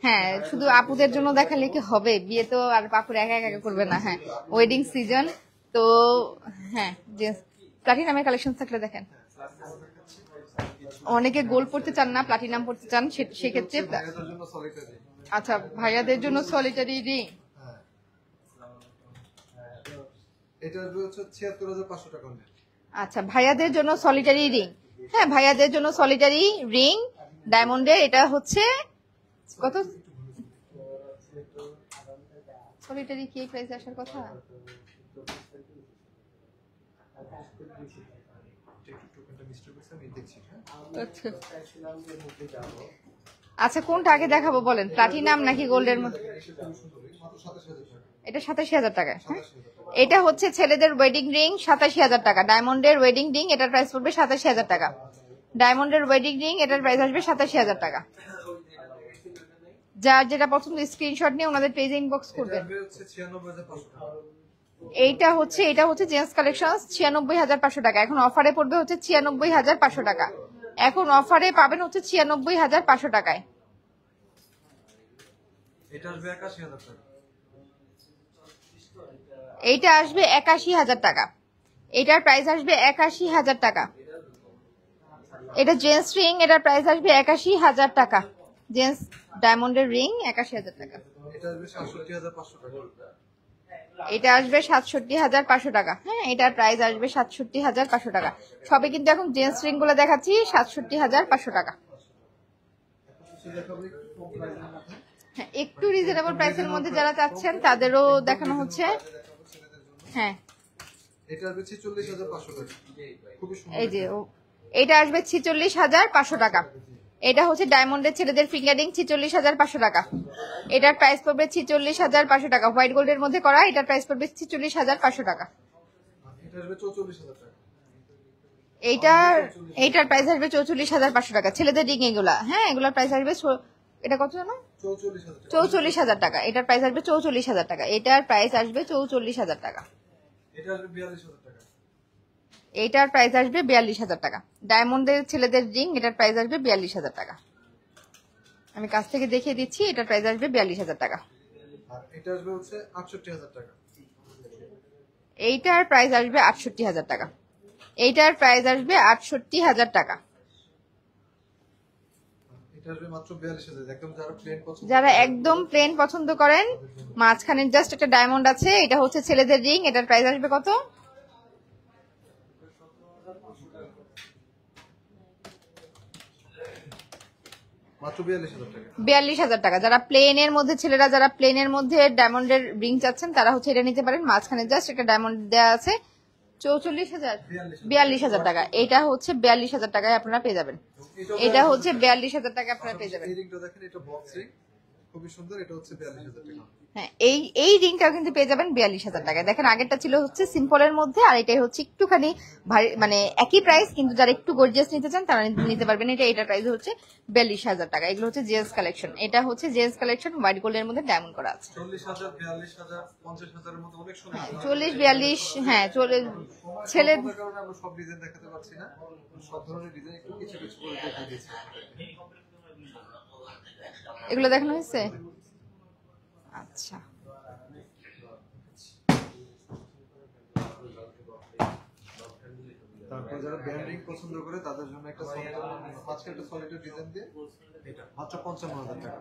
হ্যাঁ, শুধু আপুদের জন্য দেখালে কি হবে? বিয়ে তো আর আপুর একা একা করবে না। হ্যাঁ, ওয়েডিং সিজন তো। হ্যাঁ, জেন্টস প্লাটিনামের কালেকশন থাকলে দেখেন। অনেকে গোল্ড পড়তে চান না, প্লাটিনাম পড়তে চান, সেক্ষেত্রে ভাইয়াদের জন্য সলিটারি। আচ্ছা, ভাইয়াদের জন্য সলিটারি রিং। হ্যাঁ। এটা আসবে হচ্ছে 76,500 টাকা। আচ্ছা, ভাইয়াদের জন্য সলিটারি রিং। হ্যাঁ, ভাইয়াদের জন্য সলিটারি রিং ডায়মন্ডের। এটা হচ্ছে কত? সলিটারি কি প্রাইস আসার কথা? আচ্ছা, কোনটা আগে দেখাবো বলেন, প্লাটিনাম নাকি গোল্ডের মধ্যে? এটা 87,000 টাকা। হ্যাঁ, এটা হচ্ছে ছেলেদের ওয়েডিং রিং 87,000 টাকা। ডায়মন্ডের ওয়েডিং রিং, এটার প্রাইস পড়বে 87,000 টাকা। ডায়মন্ডের ওয়েডিং রিং, এটার প্রাইস আসবে 87,000 টাকা। যার যেটা পছন্দ স্ক্রিনশট নিয়ে ওনাদের পেজে ইনবক্স এটা করবেন। আসবে হচ্ছে 96,500 টাকা। এটা হচ্ছে জেন্টস কালেকশন 96,500 টাকা। এখন অফারে পড়বে হচ্ছে 96,500 টাকা। এখন অফারে পাবেন হচ্ছে 96,500 টাকায়। এটা আসবে 81,000 টাকা। এইটা আসবে 81,000 টাকা। এটার প্রাইস আসবে 81,000 টাকা। এটা জেন্টস রিং, এটার প্রাইস আসবে 81,000 টাকা। জেন্টস ডায়মন্ডের রিং 81,000 টাকা। এটা আসবে 67,500 টাকা। এটা আসবে 67,500 টাকা। হ্যাঁ, এটার প্রাইস আসবে 67,500 টাকা। সবে কিন্তু এখন জেন্টস রিং গুলো দেখাচ্ছি 67,500 টাকা। কিছু দেখাবো একটু কম প্রাইসের মধ্যে। হ্যাঁ, একটু রিজনেবল প্রাইসের মধ্যে যারা চাচ্ছেন তাদেরও দেখানো হচ্ছে। দেখাবো ছেলেদের জন্য। হ্যাঁ, এটা আসবে 46,500 টাকা। খুবই সুন্দর। এই যে এটা আসবে 46,500 টাকা। এটা হচ্ছে ডায়মন্ডের ছেলেদের ফিঙ্গারিং 46,500 টাকা। এটার প্রাইস পড়বে 46,500 টাকা। হোয়াইট গোল্ডের মধ্যে করা, এটার প্রাইস পড়বে 46,500 টাকা। এটা আসবে 44,000 টাকা। এইটার প্রাইস আসবে 44,500 টাকা। ছেলেদের রিং এগুলা, হ্যাঁ, এগুলার প্রাইস আসবে এটা কত জানো? 44,000 টাকা। 44,000 টাকা। এটার প্রাইস আসবে 44,000 টাকা। এটার প্রাইস আসবে 44,000 টাকা। এটা আসবে 42,000 টাকা। এইটার প্রাইস আসবে 42,000 টাকা। ডায়মন্ডের ছেলেদের রিং, এটার প্রাইস আসবে 42,000 টাকা। আমি কাছ থেকে দেখিয়ে দিচ্ছি, এটার প্রাইস আসবে 42,000 টাকা। আর এটা আসবে হচ্ছে 68,000 টাকা। এইটার প্রাইস আসবে 68,000 টাকা। এইটার প্রাইস আসবে 68,000 টাকা। এটা আসবে মাত্র 42,000। একদম যারা প্লেন পছন্দ যারা একদম প্লেন পছন্দ করেন, মাঝখানে জাস্ট একটা ডায়মন্ড আছে, এটা হচ্ছে ছেলেদের রিং, এটার প্রাইস আসবে কত? মাত্র 42,000 টাকা। 42,000 টাকা। যারা প্লেনের মধ্যে, ছেলেরা যারা প্লেনের মধ্যে ডায়মন্ডের রিং চাচ্ছেন তারা হচ্ছে এটা নিতে পারেন। মাঝখানে জাস্ট একটা ডায়মন্ড দেওয়া আছে। 42,000 টাকা। এটা হচ্ছে 42,000 টাকায় আপনারা পেয়ে যাবেন। এটা হচ্ছে 42,000 টাকা আপনারা পেয়ে যাবেন। এই রিংটা দেখেন, এটা বক্স রিং, খুবই সুন্দর। এটা হচ্ছে 42,000 টাকা। হ্যাঁ, এই রিংটাও কিন্তু পেয়ে যাবেন 42,000 টাকায়। দেখেন, আগেরটা ছিল হচ্ছে সিম্পলের মধ্যে, আর এটাই হচ্ছে একটুখানি ভারী, মানে একই প্রাইস, কিন্তু যারা একটু গর্জিয়াস নিতে চান তারা নিতে পারবেন। এটার প্রাইস হচ্ছে 42,000 টাকা। এগুলো হচ্ছে জেন্টস কালেকশন। এটা হচ্ছে জেন্টস কালেকশন, হোয়াইট গোল্ডের মধ্যে ডায়মন্ড করা আছে। 40,000, 42,000, 50,000 এর মধ্যে অনেক সুন্দর। 40, 42, হ্যাঁ, ছেলে সময়ের কারণে আমরা সব ডিজাইন দেখাতে পারছি না। সব ধরনের ডিজাইন একটু কিছু কিছু করে দেখিয়ে দিয়েছি। এগুলো দেখানো হয়েছে। আচ্ছা, তারপর যারা ব্যান্ড রিং পছন্দ করে তাদের জন্য একটা সলিড, মাঝে একটা সলিড ডিজাইন দিয়ে এটা মাত্র 55,000 টাকা।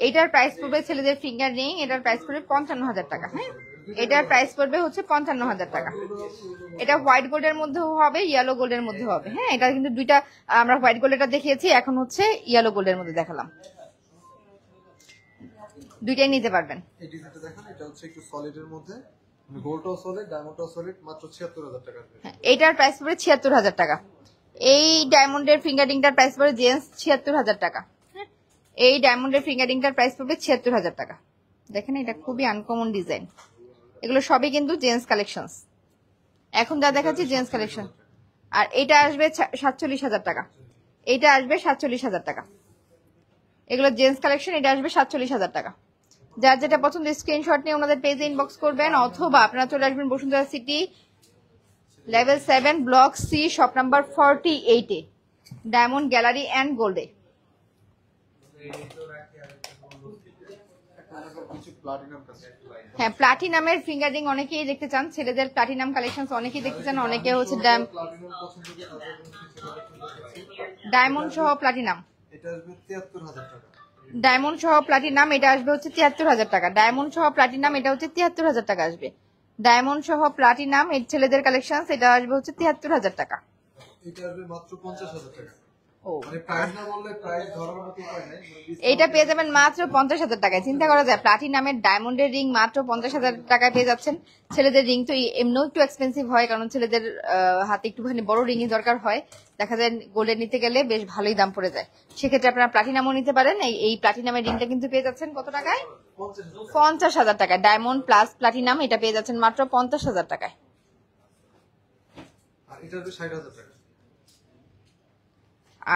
এটার প্রাইস পড়বে ছেলেদের ফিঙ্গার রিং, এটার প্রাইস পড়বে 55,000 টাকা। হ্যাঁ, এটার প্রাইস পড়বে হচ্ছে 55,000 টাকা। এটা হোয়াইট গোল্ডের মধ্যেও হবে, ইয়েলো গোল্ডের মধ্যে হবে। হ্যাঁ, এটা কিন্তু দুইটা, আমরা হোয়াইট গোল্ডেরটা দেখিয়েছি, এখন হচ্ছে ইয়েলো গোল্ডের মধ্যে দেখালাম। দুইটাই নিতে পারবেন। এই ডিজাইনটা দেখেন, এটা হচ্ছে একটু সলিডের মধ্যে, গোল্ডটাও সলিড, ডায়মন্ডটাও সলিড, মাত্র 76,000 টাকা। হ্যাঁ, এইটার প্রাইস পড়বে 76,000 টাকা। এই ডায়মন্ডের ফিঙ্গারিংটার প্রাইস পড়বে জেন্টস 76,000 টাকা। হ্যাঁ, এই ডায়মন্ডের ফিঙ্গারিংটার প্রাইস পড়বে 76,000 টাকা। দেখেন, এটা খুবই আনকমন ডিজাইন। এগুলো সবই কিন্তু জেন্টস কালেকশন। এখন যা দেখাচ্ছি জেন্টস কালেকশন। আর এটা আসবে 47,000 টাকা। এটা আসবে 47,000 টাকা। এগুলো জেন্টস কালেকশন, এটা আসবে 47,000 টাকা। যার যেটা পছন্দ স্ক্রিনশট নিয়ে ওনাদের পেজে ইনবক্স করবেন, অথবা আপনারা চলে আসবেন Bashundhara city level 7 block C shop number 48 এ, ডায়মন্ড গ্যালারি অ্যান্ড গোল্ডে। কিছু প্লাটিনাম কাছে। হ্যাঁ, প্লাটিনামের ফিঙ্গারিং অনেকেই দেখতে চান, ছেলেদের প্লাটিনাম কালেকশন অনেকেই দেখতে চান, অনেকে হচ্ছে প্লাটিনাম পছন্দ করে তাদের জন্য কিছু কালেকশন দেখাচ্ছি। ডায়মন্ড সহ প্লাটিনাম। এটা আসবে 73,000 টাকা। ডায়মন্ড সহ প্লাটিনাম, এটা আসবে হচ্ছে 73,000 টাকা। ডায়মন্ড সহ প্লাটিনাম, এটা হচ্ছে 73,000 টাকা আসবে। ডায়মন্ড সহ প্লাটিনাম, এর ছেলেদের কালেকশন, এটা আসবে হচ্ছে 73,000 টাকা। এটা আসবে মাত্র 50,000 টাকা। ও, মানে প্রাইস না বললে প্রাইস ধরার মতো উপায় নাই। এইটা পেয়ে যাবেন মাত্র 50,000 টাকায়। চিন্তা করা যায়, প্লাটিনামের ডায়মন্ডের রিং মাত্র 50,000 টাকায় পেয়ে যাচ্ছেন। ছেলেদের রিং তো এমনিও একটু এক্সপেন্সিভ হয়, কারণ ছেলেদের হাতে একটুখানি বড় রিংই দরকার হয়। দেখা যায় গোল্ডের নিতে গেলে বেশ ভালোই দাম পড়ে যায়। সেক্ষেত্রে আপনারা প্লাটিনামও নিতে পারেন। এই প্লাটিনামের রিংটা কিন্তু পেয়ে যাচ্ছেন কত টাকায়? 50,000 টাকায়। ডায়মন্ড প্লাস প্লাটিনাম, এটা পেয়ে যাচ্ছেন মাত্র 50,000 টাকায়। আর এটা আসবে 60,000 টাকা।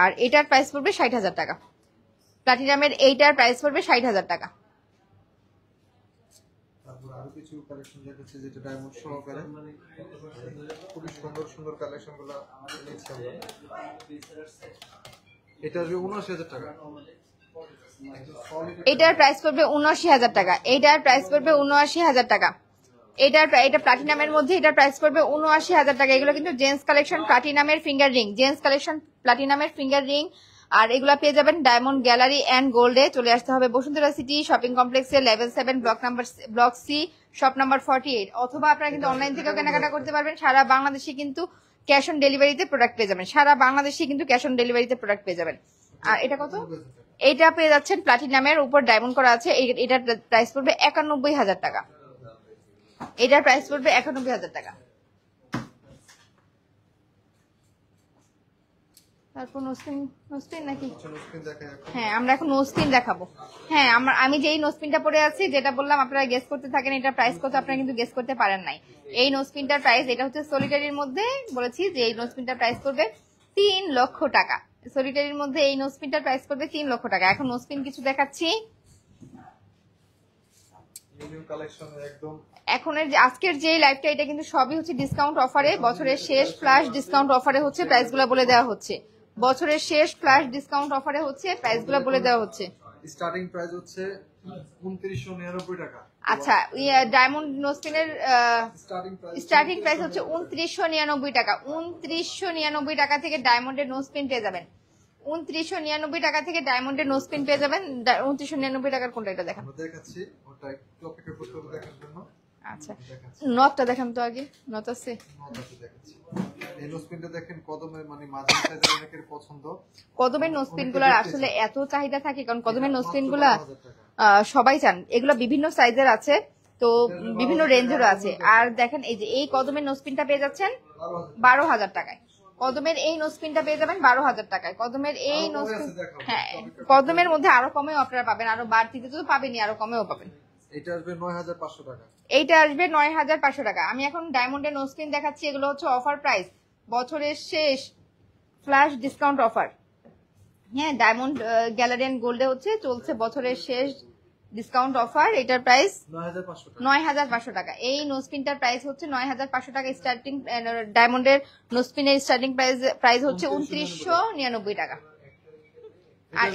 আর এটার প্রাইস পড়বে 60,000 টাকা। প্লাটিনামের এইটার প্রাইস পড়বে 60,000 টাকা। তারপর আরো কিছু কালেকশন দেখাচ্ছি যেটা ডায়মন্ড সহকারে, খুবই সুন্দর সুন্দর কালেকশন গুলো নিয়েছি আমরা। এটা আসবে 79,000 টাকা। এটার প্রাইস পড়বে 79,000 টাকা। এইটার প্রাইস পড়বে 79,000 টাকা। এটা প্লাটিনামের মধ্যে এটার প্রাইস পড়বে 79,000 টাকা। এগুলো কিন্তু জেন্টস কালেকশন প্লাটিনামের ফিঙ্গার রিং, জেন্টস কালেকশন প্লাটিনামের ফিঙ্গার রিং। আর এগুলো পেয়ে যাবেন ডায়মন্ড গ্যালারি অ্যান্ড গোল্ডে। চলে আসতে হবে বসুন্ধরা সিটি শপিং কমপ্লেক্সে level 7 block C shop number 48, অথবা আপনারা কিন্তু অনলাইন থেকেও কেনাকাটা করতে পারবেন। সারা বাংলাদেশে কিন্তু ক্যাশ অন ডেলিভারিতে প্রোডাক্ট পেয়ে যাবেন। সারা বাংলাদেশে কিন্তু ক্যাশ অন ডেলিভারিতে প্রোডাক্ট পেয়ে যাবেন। আর এটা কত? এইটা পেয়ে যাচ্ছেন প্লাটিনামের উপর ডায়মন্ড করা আছে। এটার প্রাইস পড়বে 91,000 টাকা। এটার প্রাইস পড়বে 91,000 টাকা। তারপর নোসপিন নাকি? হ্যাঁ, আমরা এখন নোসপিন দেখাবো। হ্যাঁ, আমি যেই নোসপিনটা পরে আছি, যেটা বললাম আপনারা গেস করতে থাকেন এটা প্রাইস কত, আপনারা কিন্তু গেস করতে পারেন নাই। এই নোসপিনটার প্রাইস, এটা হচ্ছে সলিটারির মধ্যে বলেছি যে এই নোসপিনটার প্রাইস করবে 3 লক্ষ টাকা। সলিটারির মধ্যে এই নোসপিনটার প্রাইস করবে 3 লক্ষ টাকা। এখন নোসপিন কিছু দেখাচ্ছি। এখন আজকের যে লাইভটা, এটা কিন্তু সবই হচ্ছে ডিসকাউন্ট অফারে, বছরের শেষ ফ্ল্যাশ ডিসকাউন্ট অফারে হচ্ছে প্রাইসগুলো বলে দেওয়া হচ্ছে। বছরের শেষ ফ্ল্যাশ ডিসকাউন্ট অফারে হচ্ছে প্রাইসগুলো বলে দেওয়া হচ্ছে। স্টার্টিং প্রাইস হচ্ছে 2999 টাকা। আচ্ছা, ডায়মন্ড নোসপিনের স্টার্টিং প্রাইস হচ্ছে 2999 টাকা। 2999 টাকা থেকে ডায়মন্ডের নোসপিন পেয়ে যাবেন। 2999 টাকা থেকে ডায়মন্ডের নোসপিন পেয়ে যাবেন। 2999 টাকার কোনটা, এটা দেখেন। দেখাচ্ছি, ওটা একটু অপেক্ষা করতে হবে দেখার জন্য। আচ্ছা, নটটা দেখান তো আগে। নট আছে, দেখাচ্ছি। এই নোসপিনটা দেখেন, কদমের মানে মাঝারি সাইজের অনেকের পছন্দ। কদমের নোসপিন গুলার আসলে এত চাহিদা থাকে, কারণ কদমের নোসপিন গুলা সবাই চান। এগুলো বিভিন্ন সাইজের আছে, তো বিভিন্ন রেঞ্জেরও আছে। আর দেখেন, এই যে এই কদমের নোসপিনটা পেয়ে যাচ্ছেন 12,000 টাকায়। কদমের এই নোসপিনটা পেয়ে যাবেন 12,000 টাকায়। কদমের এই নোসপিন, হ্যাঁ, কদমের মধ্যে আরো কমেও আপনারা পাবেন, আরো বাড়তিতে তো পাবেনই, আরো কমেও পাবেন। এটা আসবে 9,500 টাকা। এইটা আসবে 9,500 টাকা। আমি এখন ডায়মন্ডের নোসপিন দেখাচ্ছি। এগুলো হচ্ছে অফার প্রাইস, বছরের শেষ ফ্ল্যাশ ডিসকাউন্ট অফার। হ্যাঁ, ডায়মন্ড গ্যালারি এন্ড গোল্ডে হচ্ছে চলছে বছরের শেষ ডিসকাউন্ট অফার। এটার প্রাইস 9,500 টাকা। এই নোসপিনটার প্রাইস হচ্ছে 9,500 টাকা। স্টার্টিং ডায়মন্ডের নোসপিনের স্টার্টিং প্রাইস হচ্ছে 2999 টাকা। আর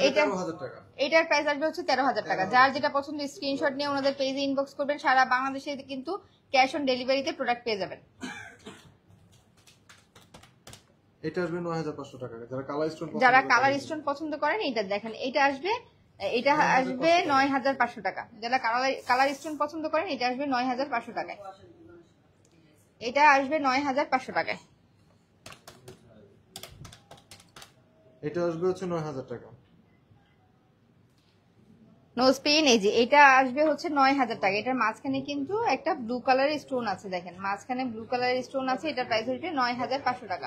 এটার প্রাইস আসবে হচ্ছে 13,000 টাকা। যার যেটা পছন্দ স্ক্রিনশট নিয়ে ওনাদের পেজে ইনবক্স করবেন। সারা বাংলাদেশে কিন্তু ক্যাশ অন ডেলিভারিতে প্রোডাক্ট পেয়ে যাবেন। এটা আসবে 9,500 টাকা। যারা কালার স্টোন পছন্দ করেন এটা দেখেন, এটা আসবে 9,500 টাকা। যারা কালার স্টোন পছন্দ করেন এটা আসবে 9,500 টাকায়। এটা আসবে 9,500 টাকায়। এটা আসবে হচ্ছে 9,000 টাকা। নোসপিন এই যে এটা আসবে হচ্ছে 9,000 টাকা। এটার মাঝখানে কিন্তু একটা ব্লু কালারের স্টোন আছে, দেখেন মাঝখানে ব্লু কালারের স্টোন আছে। এটার প্রাইস হচ্ছে 9,500 টাকা।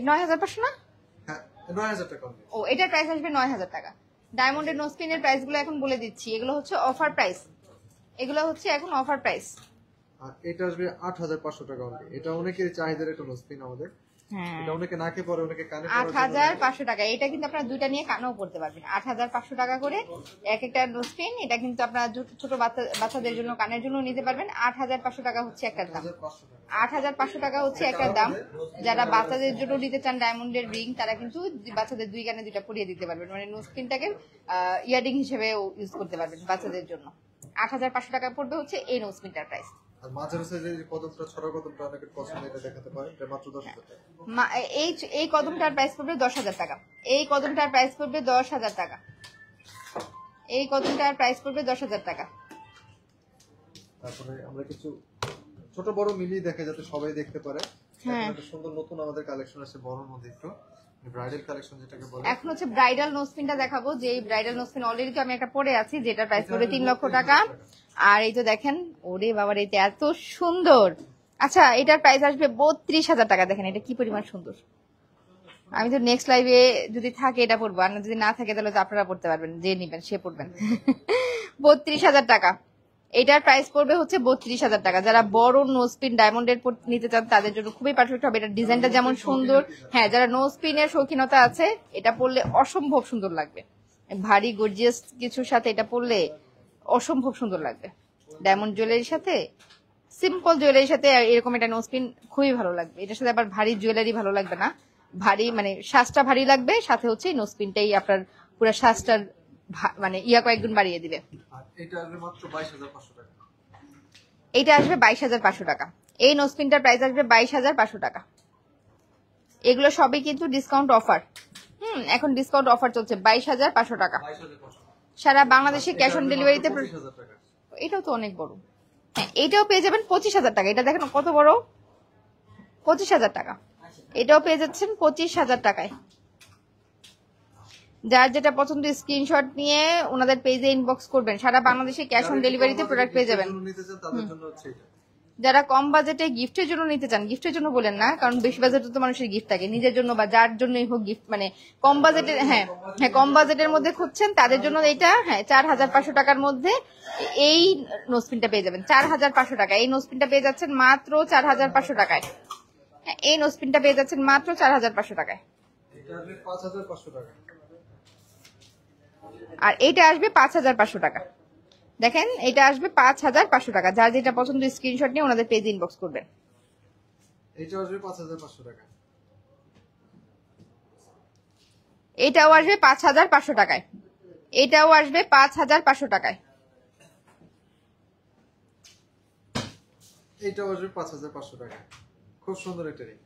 9,500 না? হ্যাঁ, 9,000 টাকা। ও, এটার প্রাইস আসবে 9,000 টাকা। ডায়মন্ডের নোসপিনের প্রাইসগুলো এখন বলে দিচ্ছি। এগুলো হচ্ছে অফার প্রাইস, এগুলো হচ্ছে এখন অফার প্রাইস। আর এটা আসবে 8,500 টাকা। এটা অনেকের চাহিদার একটা নোসপিন আমাদের। হ্যাঁ, এটা অনেকে নাকে পরে, অনেকে কানে পরে। 8,500 টাকা। এটা কিন্তু আপনারা দুইটা নিয়ে কানেও পড়তে পারবেন। 8,500 টাকা করে এক একটা নোসপিন। এটা কিন্তু আপনারা ছোট বাচ্চাদের জন্য কানের জন্য নিতে পারবেন। 8,500 টাকা হচ্ছে একটা দাম। 8,500 টাকা হচ্ছে একটা দাম। যারা বাচ্চাদের জন্য নিতে চান ডায়মন্ডের রিং, তারা কিন্তু বাচ্চাদের দুই কানে দুইটা পরিয়ে দিতে পারবেন। মানে নোসপিনটাকে ইয়ারিং হিসেবে ইউজ করতে পারবেন বাচ্চাদের জন্য। 8,500 টাকা পড়বে হচ্ছে এই নোসপিনটার প্রাইস। আর মাঝারি সাইজের কদমটা, ছড়া কদমটা অনেকের পছন্দ, এটা দেখাতে পারেন। এটা মাত্র 10,000 টাকা। এই কদমটার প্রাইস পড়বে 10,000 টাকা। এই কদমটার প্রাইস পড়বে 10,000 টাকা। এই কদমটার প্রাইস পড়বে 10,000 টাকা। তারপরে আমরা কিছু ছোট বড় মিলিয়ে দেখে যাতে সবাই দেখতে পারে। হ্যাঁ, একটা সুন্দর নতুন আমাদের কালেকশন আছে বড়র মধ্যে, একটু ব্রাইডাল কালেকশন যেটাকে বলে। এখন হচ্ছে ব্রাইডাল নোসপিনটা দেখাবো। যে ব্রাইডাল নোসপিন অলরেডি তো আমি একটা পরে আছি, যেটার প্রাইস পড়বে 3 লক্ষ টাকা। আর এই তো দেখেন, ওরে বাবার, এটা এত সুন্দর। আচ্ছা, এটার প্রাইস আসবে 32,000 টাকা। দেখেন এটা কি পরিমাণ সুন্দর। আমি তো নেক্সট লাইভে যদি থাকে এটা পড়বো, আর যদি না থাকে তাহলে তো আপনারা পড়তে পারবেন, যে নিবেন সে পড়বেন। 32,000 টাকা। এটার প্রাইস পড়বে হচ্ছে 32,000 টাকা। যারা বড় নোসপিন ডায়মন্ডের নিতে চান তাদের জন্য খুবই পারফেক্ট হবে। এটা ডিজাইনটা যেমন সুন্দর, হ্যাঁ, যারা নোসপিনের শৌখিনতা আছে এটা পড়লে অসম্ভব সুন্দর লাগবে। ভারী গর্জিয়াস কিছুর সাথে এটা পরলে অসম্ভব সুন্দর লাগবে। ডায়মন্ড জুয়েলারির সাথে, সিম্পল জুয়েলারির সাথে এরকম একটা নোজপিন খুবই ভালো লাগবে। এটার সাথে আবার ভারী জুয়েলারি ভালো লাগবে না, ভারী মানে সাজটা ভারী লাগবে, সাথে হচ্ছে নোজপিনটাই আপনার পুরো সাজটার মানে কয়েকগুণ বাড়িয়ে দিবে। আর এটা আসবে মাত্র 22,500 টাকা। এইটা আসবে 22,500 টাকা। এই নোজপিনটার প্রাইস আসবে 22,500 টাকা। এগুলো সবই কিন্তু ডিসকাউন্ট অফার। এখন ডিসকাউন্ট অফার চলছে 22,500 টাকা। 22,500 সারা বাংলাদেশে ক্যাশ অন ডেলিভারিতে। 25,000 টাকা। এটাও তো অনেক বড়। হ্যাঁ, এটাও পেয়ে যাবেন 25,000 টাকা। এটা দেখেন কত বড়, 25,000 টাকা। এটাও পেয়ে যাচ্ছেন 25,000 টাকায়। যার যেটা পছন্দ স্ক্রিনশট নিয়ে ওনাদের পেজে ইনবক্স করবেন। সারা বাংলাদেশে ক্যাশ অন ডেলিভারিতে প্রোডাক্ট পেয়ে যাবেন। নিতে চান তাদের জন্য হচ্ছে এটা। যারা কম বাজেটে গিফটের জন্য নিতে চান, গিফটের জন্য বলেন না, কারণ বেশি বাজেটে তো মানুষের গিফট থাকে, নিজের জন্য বা যার জন্যই হোক গিফট, মানে কম বাজেটের, হ্যাঁ হ্যাঁ কম বাজেটের মধ্যে খুঁজছেন তাদের জন্য এটা, হ্যাঁ 4,500 টাকার মধ্যে এই নোজপিনটা পেয়ে যাবেন। 4,500 টাকা এই নোজপিনটা পেয়ে যাচ্ছেন মাত্র 4,500 টাকায়। হ্যাঁ, এই নোজপিনটা পেয়ে যাচ্ছেন মাত্র 4,500 টাকায়। এটা আসবে 5,500 টাকা। আর এইটা আসবে 5,500 টাকা। দেখেন এটা আসবে 5,500 টাকা। যার যেটা পছন্দ স্ক্রিনশট নিয়ে ওনাদের পেজে ইনবক্স করবেন। এটা আসবে 5,500 টাকা। এটাও আসবে 5,500 টাকায়। এটাও আসবে 5,500 টাকায়। এটাও আসবে 5,500 টাকা। খুব সুন্দর একটা রিং।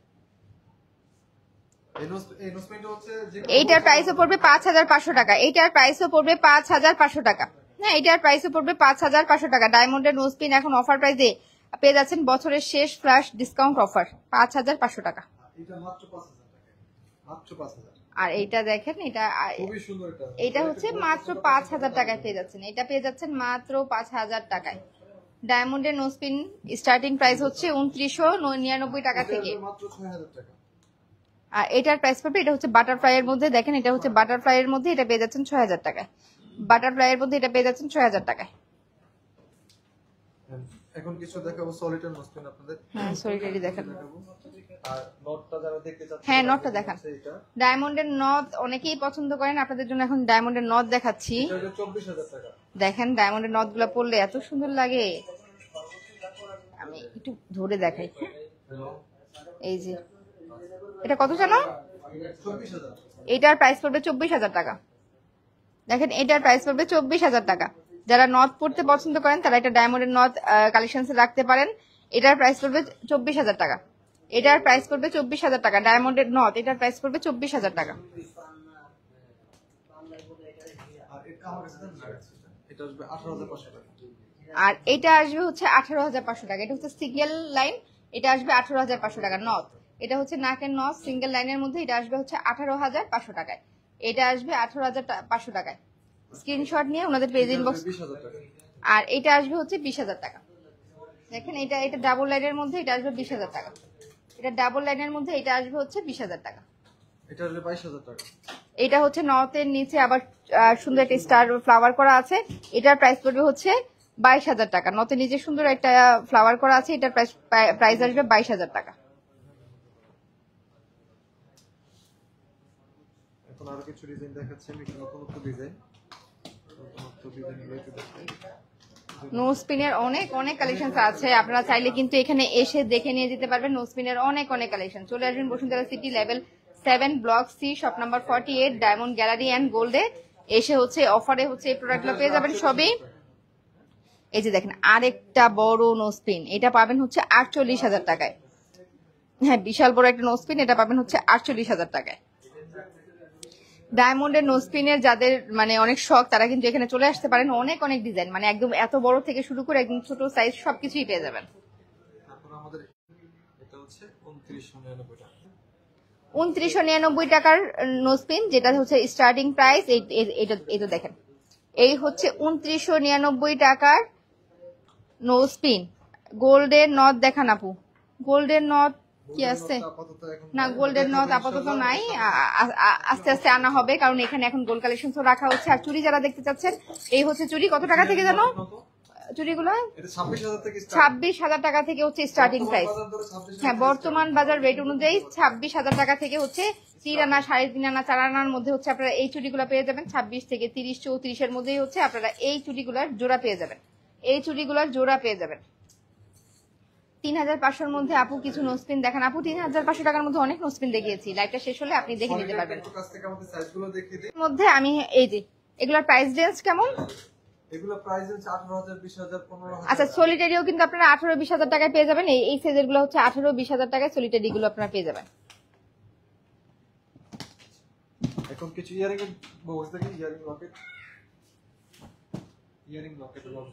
এই নোজপিনটা হচ্ছে এইটার প্রাইসও পড়বে 5,500 টাকা। এইটার প্রাইসও পড়বে 5,500 টাকা। হ্যাঁ, এটার প্রাইসও পড়বে 5,500 টাকা। ডায়মন্ডের নোজপিন এখন অফার প্রাইসে পেয়ে যাচ্ছেন, বছরের শেষ ফ্ল্যাশ ডিসকাউন্ট অফার 5,500 টাকা। এটা মাত্র 5,000 টাকা। মাত্র 5,000। আর এইটা দেখেন, এটা খুবই সুন্দর এটা। এটা হচ্ছে মাত্র 5,000 টাকায় পেয়ে যাচ্ছেন। এটা পেয়ে যাচ্ছেন মাত্র 5,000 টাকায়। ডায়মন্ডের নোজপিন স্টার্টিং প্রাইস হচ্ছে 2999 টাকা থেকে। মাত্র 6,000 টাকা। আর এটার প্রাইস পড়বে, এটা হচ্ছে বাটারফ্লাই এর মধ্যে, দেখেন এটা হচ্ছে বাটারফ্লাই এর মধ্যে, এটা পেয়ে যাচ্ছেন 6,000 টাকায়। বাটারফ্লাই এর মধ্যে এটা পেয়ে যাচ্ছেন 6,000 টাকায়। এখন কিছু দেখাবো সলিটার নোজপিন আপনাদের। হ্যাঁ, সলিটারি দেখান। আর নটটা যারা দেখতে চাচ্ছেন, হ্যাঁ, নটটা দেখান। এটা ডায়মন্ডের নট অনেকেই পছন্দ করেন, আপনাদের জন্য এখন ডায়মন্ডের নট দেখাচ্ছি। এটা 24,000 টাকা। দেখেন ডায়মন্ডের নট গুলা পরলে এত সুন্দর লাগে। আমি একটু ধরে দেখাই। এই যে এটা কত জানো? 24,000। এটার প্রাইস পড়বে 24,000 টাকা। দেখেন এটার প্রাইস পড়বে 24,000 টাকা। যারা নথ পড়তে পছন্দ করেন তারা এটা ডায়মন্ডের নথ কালেকশনসে রাখতে পারেন। এটার প্রাইস পড়বে 24,000 টাকা। এটার প্রাইস পড়বে 24,000 টাকা। ডায়মন্ডের নথ, এটার প্রাইস পড়বে 24,000 টাকা। আর এটা আমার কাছে দেন না, এটা আসবে 18,500 টাকা। আর এটা আসবে হচ্ছে 18,500 টাকা। এটা হচ্ছে সিঙ্গেল লাইন, এটা আসবে 18,500 টাকা। নথ, এটা হচ্ছে নাকের নথ সিঙ্গেল লাইনের মধ্যে, এটা আসবে হচ্ছে 18,500 টাকায়। এটা আসবে 18,500 টাকায়। স্ক্রিনশট নিয়ে ওনাদের পেজ ইনবক্স। 20,000 টাকা। আর এটা আসবে হচ্ছে 20,000 টাকা। দেখেন এটা ডাবল লাইনের মধ্যে, এটা আসবে 20,000 টাকা। এটা ডাবল লাইনের মধ্যে, এটা আসবে হচ্ছে 20,000 টাকা। এটা আসবে 22,000 টাকা। এটা হচ্ছে নথের নিচে আবার সুন্দর একটা স্টার ফ্লাওয়ার করা আছে। এটার প্রাইস পড়বে হচ্ছে 22,000 টাকা। নথের নিচে সুন্দর একটা ফ্লাওয়ার করা আছে, এটার প্রাইস আসবে 22,000 টাকা। এখন আরো কিছু ডিজাইন দেখাচ্ছি আমি, নতুন ডিজাইন। নোজপিনের অনেক অনেক কালেকশন আছে, আপনারা চাইলে কিন্তু এখানে এসে দেখে নিয়ে যেতে পারবেন। নোজপিনের অনেক অনেক কালেকশন। চলে আসবেন Bashundhara city level 7 block C shop number 48 diamond gallery and গোল্ডে। এসে হচ্ছে অফারে হচ্ছে এই প্রোডাক্টগুলো পেয়ে যাবেন সবই। এই যে দেখেন আরেকটা বড় নোজপিন, এটা পাবেন হচ্ছে 48,000 টাকায়। হ্যাঁ, বিশাল বড় একটা নোজপিন, এটা পাবেন হচ্ছে 48,000 টাকায়। ডায়মন্ডের নোজপিনের যাদের মানে অনেক শখ, তারা কিন্তু এখানে চলে আসতে পারেন। অনেক অনেক ডিজাইন, মানে একদম এত বড় থেকে শুরু করে একদম ছোট সাইজ সবকিছুই পেয়ে যাবেন। তারপর আমাদের এটা হচ্ছে 2999 টাকা। 2999 টাকার নোজপিন, যেটা হচ্ছে স্টার্টিং প্রাইস। এই তো দেখেন, এই হচ্ছে 2999 টাকার নোজপিন। গোল্ডের নথ দেখান আপু, গোল্ডের নথ কি আছে? না, গোল্ডের নথ আপাতত নাই, আস্তে আস্তে আনা হবে, কারণ এখানে এখন গোল্ড কালেকশন রাখা হচ্ছে। আর চুড়ি যারা দেখতে চাচ্ছেন, এই হচ্ছে চুড়ি। কত টাকা থেকে জানো? চুড়িগুলো এটা 26,000 থেকে স্টার্ট। 26,000 টাকা থেকে হচ্ছে স্টার্টিং প্রাইস। হ্যাঁ, বর্তমান বাজার রেট অনুযায়ী 26,000 টাকা থেকে হচ্ছে 3 আনা, 3.5 আনা, 4 আনার মধ্যে হচ্ছে আপনারা এই চুড়িগুলো পেয়ে যাবেন। 26 থেকে 30, 34 এর মধ্যেই হচ্ছে আপনারা এই চুড়িগুলোর জোড়া পেয়ে যাবেন। এই চুড়িগুলোর জোড়া পেয়ে যাবেন। 3,500 মধ্যে আপু কিছু নোসপিন দেখান। আপু 3,500 টাকার মধ্যে অনেক নোসপিন দেখিয়েছি, লাইভটা শেষ হলে আপনি দেখে নিতে পারবেন। কাছ থেকে আমাদের সাইজগুলো দেখিয়ে দিই। মধ্যে আমি এই যে এগুলোর প্রাইস রেঞ্জ কেমন? এগুলো প্রাইস হচ্ছে 18,000, 20,000, 15,000। আচ্ছা, সলিটারিও কিন্তু আপনারা 18-20 হাজার টাকায় পেয়ে যাবেন। এই সাইজের গুলো হচ্ছে 18-20 হাজার টাকায় সলিটারি গুলো আপনারা পেয়ে যাবেন। এখন কিছু ইয়ারিং এর বক্স দেখি, earring Locket, earring Locket box.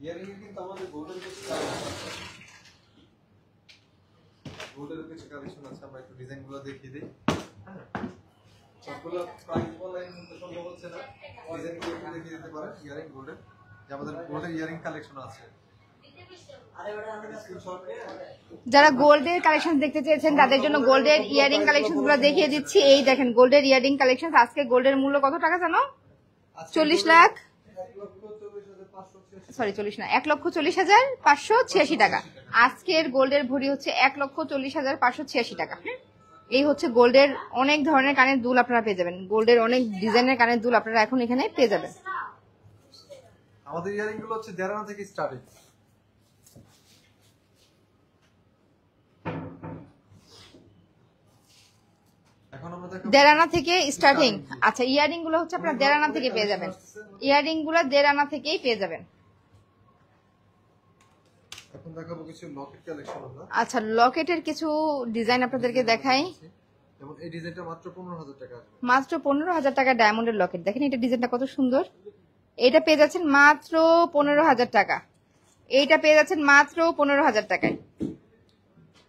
Earring এর কিন্তু আমাদের গোল্ডের কিছু কালেকশন আছে, আমরা একটু ডিজাইন গুলো দেখিয়ে দিই। সবগুলো প্রাইস বলা এই মুহূর্তে সম্ভব হচ্ছে না, ডিজাইন গুলো একটু দেখিয়ে দিতে পারেন। ইয়ারিং গোল্ডের, যে আমাদের গোল্ডের ইয়ারিং কালেকশন আছে। যারা গোল্ডের কালেকশন দেখতে চেয়েছেন তাদের জন্য গোল্ডের ইয়ারিং কালেকশন গুলো দেখিয়ে দিচ্ছি। এই দেখেন গোল্ডের ইয়ারিং কালেকশন। আজকে গোল্ডের মূল্য কত টাকা জানো? 40 লাখ, সরি 40 না, 1,40,586 টাকা। আজকের গোল্ডের ভরি হচ্ছে 1,40,586 টাকা। এই হচ্ছে গোল্ডের অনেক ধরনের কানের দুল আপনারা পেয়ে যাবেন। গোল্ডের অনেক ডিজাইনের কানের দুল আপনারা এখন এখানে পেয়ে যাবেন। আমাদের ইয়ারিং গুলো হচ্ছে 1.5 আনা থেকে স্টার্টিং। এখন আমরা দেখো 1.5 আনা থেকে স্টার্টিং। আচ্ছা, ইয়ারিং গুলো হচ্ছে আপনারা 1.5 আনা থেকে পেয়ে যাবেন। ইয়ারিং গুলো 1.5 আনা থেকেই পেয়ে যাবেন। এখন দেখাবো কিছু লকেট কালেকশন আমরা। আচ্ছা, লকেটের কিছু ডিজাইন আপনাদেরকে দেখাই। যেমন এই ডিজাইনটা মাত্র 15,000 টাকা। মাত্র 15,000 টাকা ডায়মন্ডের লকেট। দেখেন এটা ডিজাইনটা কত সুন্দর। এটা পেয়ে যাচ্ছেন মাত্র 15,000 টাকা। এইটা পেয়ে যাচ্ছেন মাত্র 15,000 টাকায়।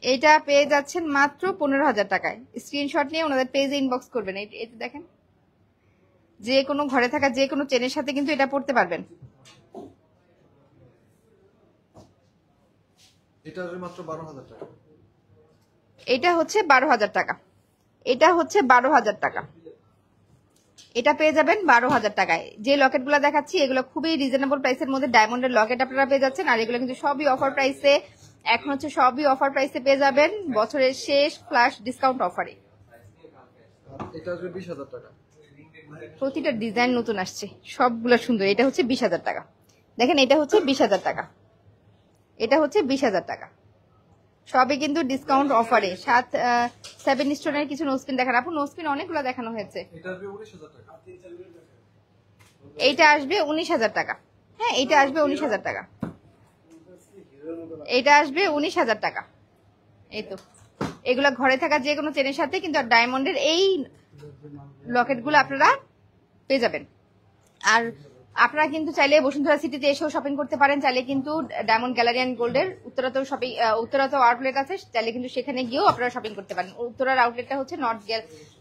এইটা পেয়ে যাচ্ছেন মাত্র 15,000 টাকায়। স্ক্রিনশট নিয়ে ওনাদের পেজে ইনবক্স করবেন। এটা দেখেন, যে কোনো ঘরে থাকা যে কোনো চেনের সাথে কিন্তু এটা পড়তে পারবেন। এটা আসবে মাত্র 12,000 টাকা। এটা হচ্ছে 12,000 টাকা। এটা হচ্ছে 12,000 টাকা। এটা পেয়ে যাবেন 12,000 টাকায়। যে লকেটগুলো দেখাচ্ছি এগুলো খুবই রিজনেবল প্রাইসের মধ্যে ডায়মন্ডের লকেট আপনারা পেয়ে যাচ্ছেন। আর এগুলো কিন্তু সবই অফার প্রাইসে, এখন হচ্ছে সবই অফার প্রাইসে পেয়ে যাবেন বছরের শেষ ফ্ল্যাশ ডিসকাউন্ট অফারে। এটা আসবে 20,000 টাকা। প্রতিটা ডিজাইন নতুন আসছে, সবগুলো সুন্দর। এটা হচ্ছে 20,000 টাকা। দেখেন এটা হচ্ছে 20,000 টাকা। এটা হচ্ছে 20,000 টাকা। সবই কিন্তু ডিসকাউন্ট অফারে। 7 স্টোনের কিছু নোসপিন দেখান। আপু নোসপিন অনেকগুলো দেখানো হয়েছে। এটা আসবে 19,000 টাকা। এইটা আসবে 19,000 টাকা। হ্যাঁ, এইটা আসবে 19,000 টাকা। এইটা আসবে 19,000 টাকা। এই তো এগুলা ঘরে থাকা যে কোনো চেনের সাথে কিন্তু ডায়মন্ডের এই লকেটগুলো আপনারা পেয়ে যাবেন। আর আপনারা কিন্তু চাইলে বসুন্ধরা সিটিতে এসেও শপিং করতে পারেন। চাইলে কিন্তু ডায়মন্ড গ্যালারি অ্যান্ড গোল্ডের উত্তরাতেও আউটলেট আছে, চাইলে কিন্তু সেখানে গিয়েও আপনারা শপিং করতে পারেন। উত্তরার আউটলেটটা হচ্ছে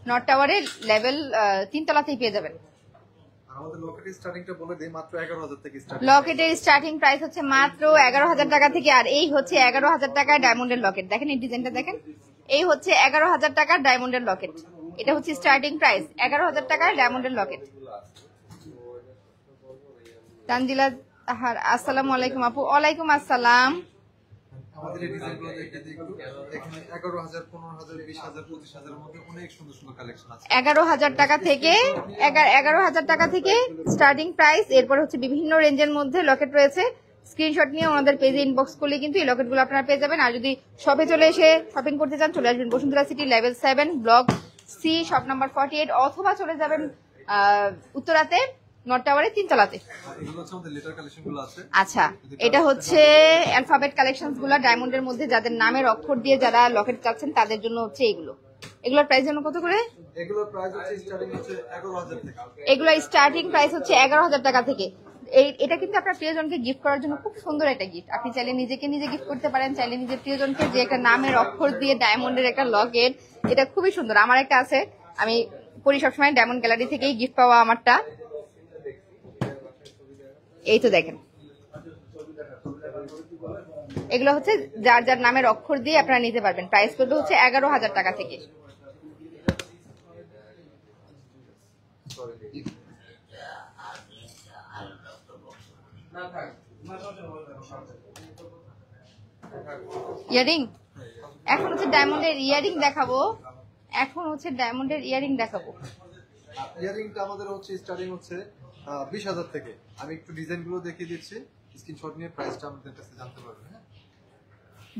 নর্থ টাওয়ারের লেভেল 3 তলাতেই পেয়ে যাবেন। আমাদের লকেটের স্টার্টিংটা বলে দেই, মাত্র 11,000 থেকে স্টার্ট। লকেটের স্টার্টিং প্রাইস হচ্ছে মাত্র 11,000 টাকা থেকে। আর এই হচ্ছে 11,000 টাকায় ডায়মন্ডের লকেট। দেখেন এই ডিজাইনটা দেখেন। এই হচ্ছে 11,000 টাকার ডায়মন্ডের লকেট। এটা হচ্ছে স্টার্টিং প্রাইস 11,000 টাকার ডায়মন্ডের লকেট। তানজিলা তাহার, আসসালামু আলাইকুম আপু। ওয়ালাইকুম আসসালাম। আমাদের এই ডিজাইনগুলো দেখে দেখুন, এখানে 11,000, 15,000, 20,000, 25,000 এর মধ্যে অনেক সুন্দর সুন্দর কালেকশন আছে। 11,000 টাকা থেকে 11,000 টাকা থেকে স্টার্টিং প্রাইস। এরপর হচ্ছে বিভিন্ন রেঞ্জের মধ্যে লকেট রয়েছে। স্ক্রিনশট নিয়ে ওনাদের পেজে ইনবক্স করলে কিন্তু এই লকেটগুলো আপনারা পেয়ে যাবেন। আর যদি শপে চলে এসে শপিং করতে চান চলে আসবেন Bashundhara city level 7 block C shop number 48, অথবা চলে যাবেন উত্তরাতে নর্থ টাওয়ারে 3 তলাতে। এগুলো হচ্ছে আমাদের লেটার কালেকশনগুলো আছে। আচ্ছা, এটা হচ্ছে অ্যালফাবেট কালেকশনস গুলো ডায়মন্ডের মধ্যে যাদের নামের অক্ষর দিয়ে যারা লকেট চাচ্ছেন তাদের জন্য হচ্ছে এগুলো। এগুলোর প্রাইস জন্য কত করে? এগুলোর প্রাইস হচ্ছে স্টার্টিং হচ্ছে 11,000 থেকে। এগুলো স্টার্টিং প্রাইস হচ্ছে 11,000 টাকা থেকে। এটা কিন্তু আপনার প্রিয়জনকে গিফট করার জন্য খুব সুন্দর একটা গিফট। আপনি চাইলে নিজেকে নিজে গিফট করতে পারেন, চাইলে নিজের প্রিয়জনকে যে একটা নামের অক্ষর দিয়ে ডায়মন্ডের একটা লকেট, এটা খুবই সুন্দর। আমার একটা আছে, আমি পরি সবসময় ডায়মন্ড গ্যালারি থেকেই গিফট পাওয়া আমারটা। এই তো দেখেন, এগুলো হচ্ছে যার যার নামের অক্ষর দিয়ে আপনারা নিতে পারবেন। প্রাইস পড়বে হচ্ছে 11,000 টাকা থেকে। ইয়ারিং, এখন হচ্ছে ডায়মন্ডের ইয়ারিং দেখাবো। ইয়ারিংটা আমাদের হচ্ছে স্টার্টিং হচ্ছে 20,000 থেকে। আমি একটু ডিজাইন গুলো দেখিয়ে দিচ্ছি, স্ক্রিনশট নিয়ে প্রাইসটা আমাদের কাছে জানতে পারবেন।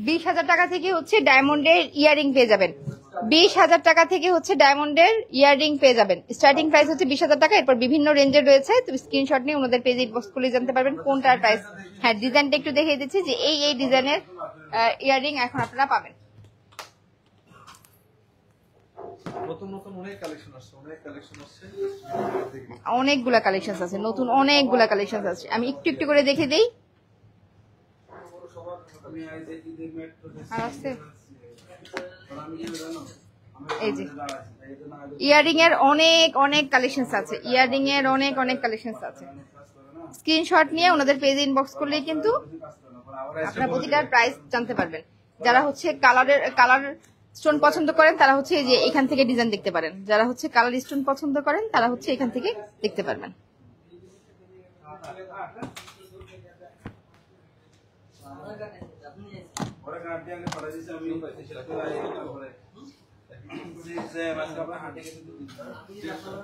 20,000 টাকা থেকে হচ্ছে ডায়মন্ডের ইয়ারিং পেয়ে যাবেন। 20,000 টাকা থেকে হচ্ছে ডায়মন্ডের ইয়ারিং পেয়ে যাবেন। স্টার্টিং প্রাইস হচ্ছে 20,000 টাকা, এরপর বিভিন্ন রেঞ্জের রয়েছে। তুমি স্ক্রিনশট নিয়ে ওনাদের পেজে ইনবক্স করলে জানতে পারবেন কোনটার প্রাইস। হ্যাঁ, ডিজাইনটা একটু দেখিয়ে দিচ্ছি যে এই ডিজাইনের ইয়ারিং এখন আপনারা পাবেন। অনেকগুলা কালেকশন আছে, নতুন অনেকগুলা কালেকশন আছে। আমি একটু একটু করে দেখে দিই। এই যে ইয়ারিং এর অনেক কালেকশন আছে, স্ক্রিনশট নিয়ে ওনাদের পেজে ইনবক্স করলে কিন্তু আপনারা প্রতিটার প্রাইস জানতে পারবেন। যারা হচ্ছে কালার স্টোন পছন্দ করেন তারা হচ্ছে যে এখান থেকে ডিজাইন দেখতে পারেন, যারা হচ্ছে কালার স্টোন পছন্দ করেন তারা হচ্ছে এখান থেকে দেখতে পারবেন।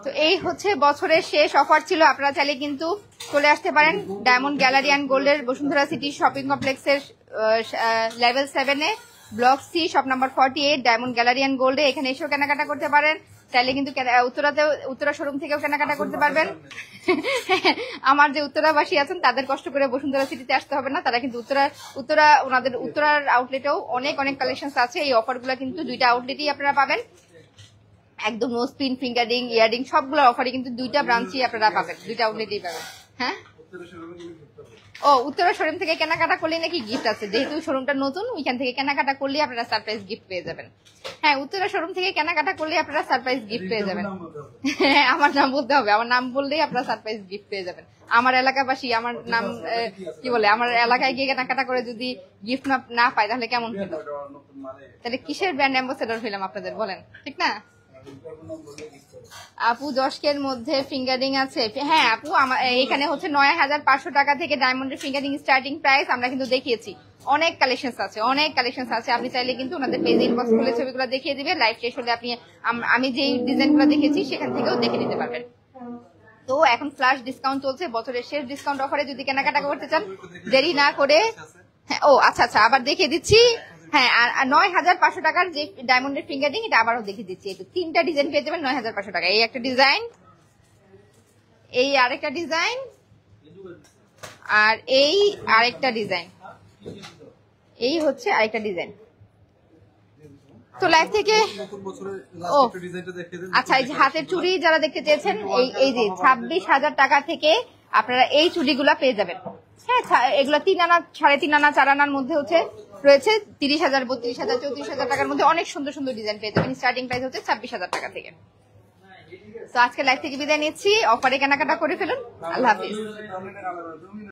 তো এই হচ্ছে বছরের শেষ অফার ছিল। আপনারা চাইলে কিন্তু চলে আসতে পারেন ডায়মন্ড গ্যালারি অ্যান্ড গোল্ডের বসুন্ধরা সিটি শপিং কমপ্লেক্সের লেভেল 7-এ block C shop number 48 diamond gallery and গোল্ডে। এখানে এসেও কেনাকাটা করতে পারেন। চাইলে কিন্তু উত্তরা শোরুম থেকেও কেনাকাটা করতে পারবেন। আমার যে উত্তরাবাসী আছেন তাদের কষ্ট করে বসুন্ধরা সিটিতে আসতে হবে না, তারা কিন্তু ওনাদের উত্তরার আউটলেটেও অনেক কালেকশন আছে। এই অফারগুলো কিন্তু দুইটা আউটলেটেই আপনারা পাবেন। একদম নো স্পিন, ফিঙ্গারিং, ইয়ারিং সবগুলো অফারই কিন্তু দুইটা ব্রাঞ্চই আপনারা পাবেন, দুইটা আউটলেটেই পাবেন। হ্যাঁ, ও উত্তরা শোরুম থেকে কেনাকাটা করলে নাকি গিফট আছে। যেহেতু শোরুমটা নতুন, ওইখান থেকে কেনাকাটা করলে আপনারা সারপ্রাইজ গিফট পেয়ে যাবেন। হ্যাঁ, উত্তরা শোরুম থেকে কেনাকাটা করলে আপনারা সারপ্রাইজ গিফট পেয়ে যাবেন। হ্যাঁ, আমার নাম বলতে হবে, আমার নাম বললেই আপনারা সারপ্রাইজ গিফট পেয়ে যাবেন। আমার এলাকাবাসী আমার নাম কি বলে, আমার এলাকায় গিয়ে কেনাকাটা করে যদি গিফট না পায় তাহলে কেমন হলো? তাহলে কিসের ব্র্যান্ড অ্যাম্বাসেডর হইলাম আপনাদের, বলেন, ঠিক না? আপু 10K-র মধ্যে ফিঙ্গারিং আছে? হ্যাঁ আপু, এখানে হচ্ছে 9,500 টাকা থেকে ডায়মন্ডের ফিঙ্গারিং স্টার্টিং প্রাইস আমরা কিন্তু দেখিয়েছি। অনেক কালেকশন আছে, আপনি চাইলে কিন্তু ওনাদের পেজে ইনবক্স করলে ছবিগুলো দেখিয়ে দিবে। লাইভ শেষ হলে আপনি আমি যেই ডিজাইনগুলো দেখেছি সেখান থেকেও দেখে নিতে পারবেন। তো এখন ফ্ল্যাশ ডিসকাউন্ট চলছে, বছরের শেষ ডিসকাউন্ট অফারে যদি কেনাকাটা করতে চান দেরি না করে। হ্যাঁ, ও আচ্ছা আবার দেখিয়ে দিচ্ছি। হ্যাঁ, আর 9,500 টাকার যে ডায়মন্ডের ফিঙ্গারিং, এটা আবারও দেখিয়ে দিচ্ছি। এই তো 3টা ডিজাইন পেয়ে যাবেন 9,500 টাকা। এই একটা ডিজাইন, এই আরেকটা ডিজাইন, আর এই আরেকটা ডিজাইন, এই হচ্ছে আরেকটা ডিজাইন। তো লাইভ থেকে আচ্ছা, এই যে হাতের চুড়ি যারা দেখতে চেয়েছেন, এই যে 26,000 টাকা থেকে আপনারা এই চুড়িগুলা পেয়ে যাবেন। হ্যাঁ, এগুলো 3 আনা, 3.5 আনা, 4 আনার মধ্যে হচ্ছে রয়েছে। 30,000, 32,000, 34,000 টাকার মধ্যে অনেক সুন্দর ডিজাইন পেয়ে যাবেন। স্টার্টিং প্রাইস হচ্ছে 26,000 টাকা থেকে। তো আজকে লাইভ থেকে বিদায় নিচ্ছি। অফারে কেনাকাটা করে ফেলুন। আল্লাহ হাফিজ।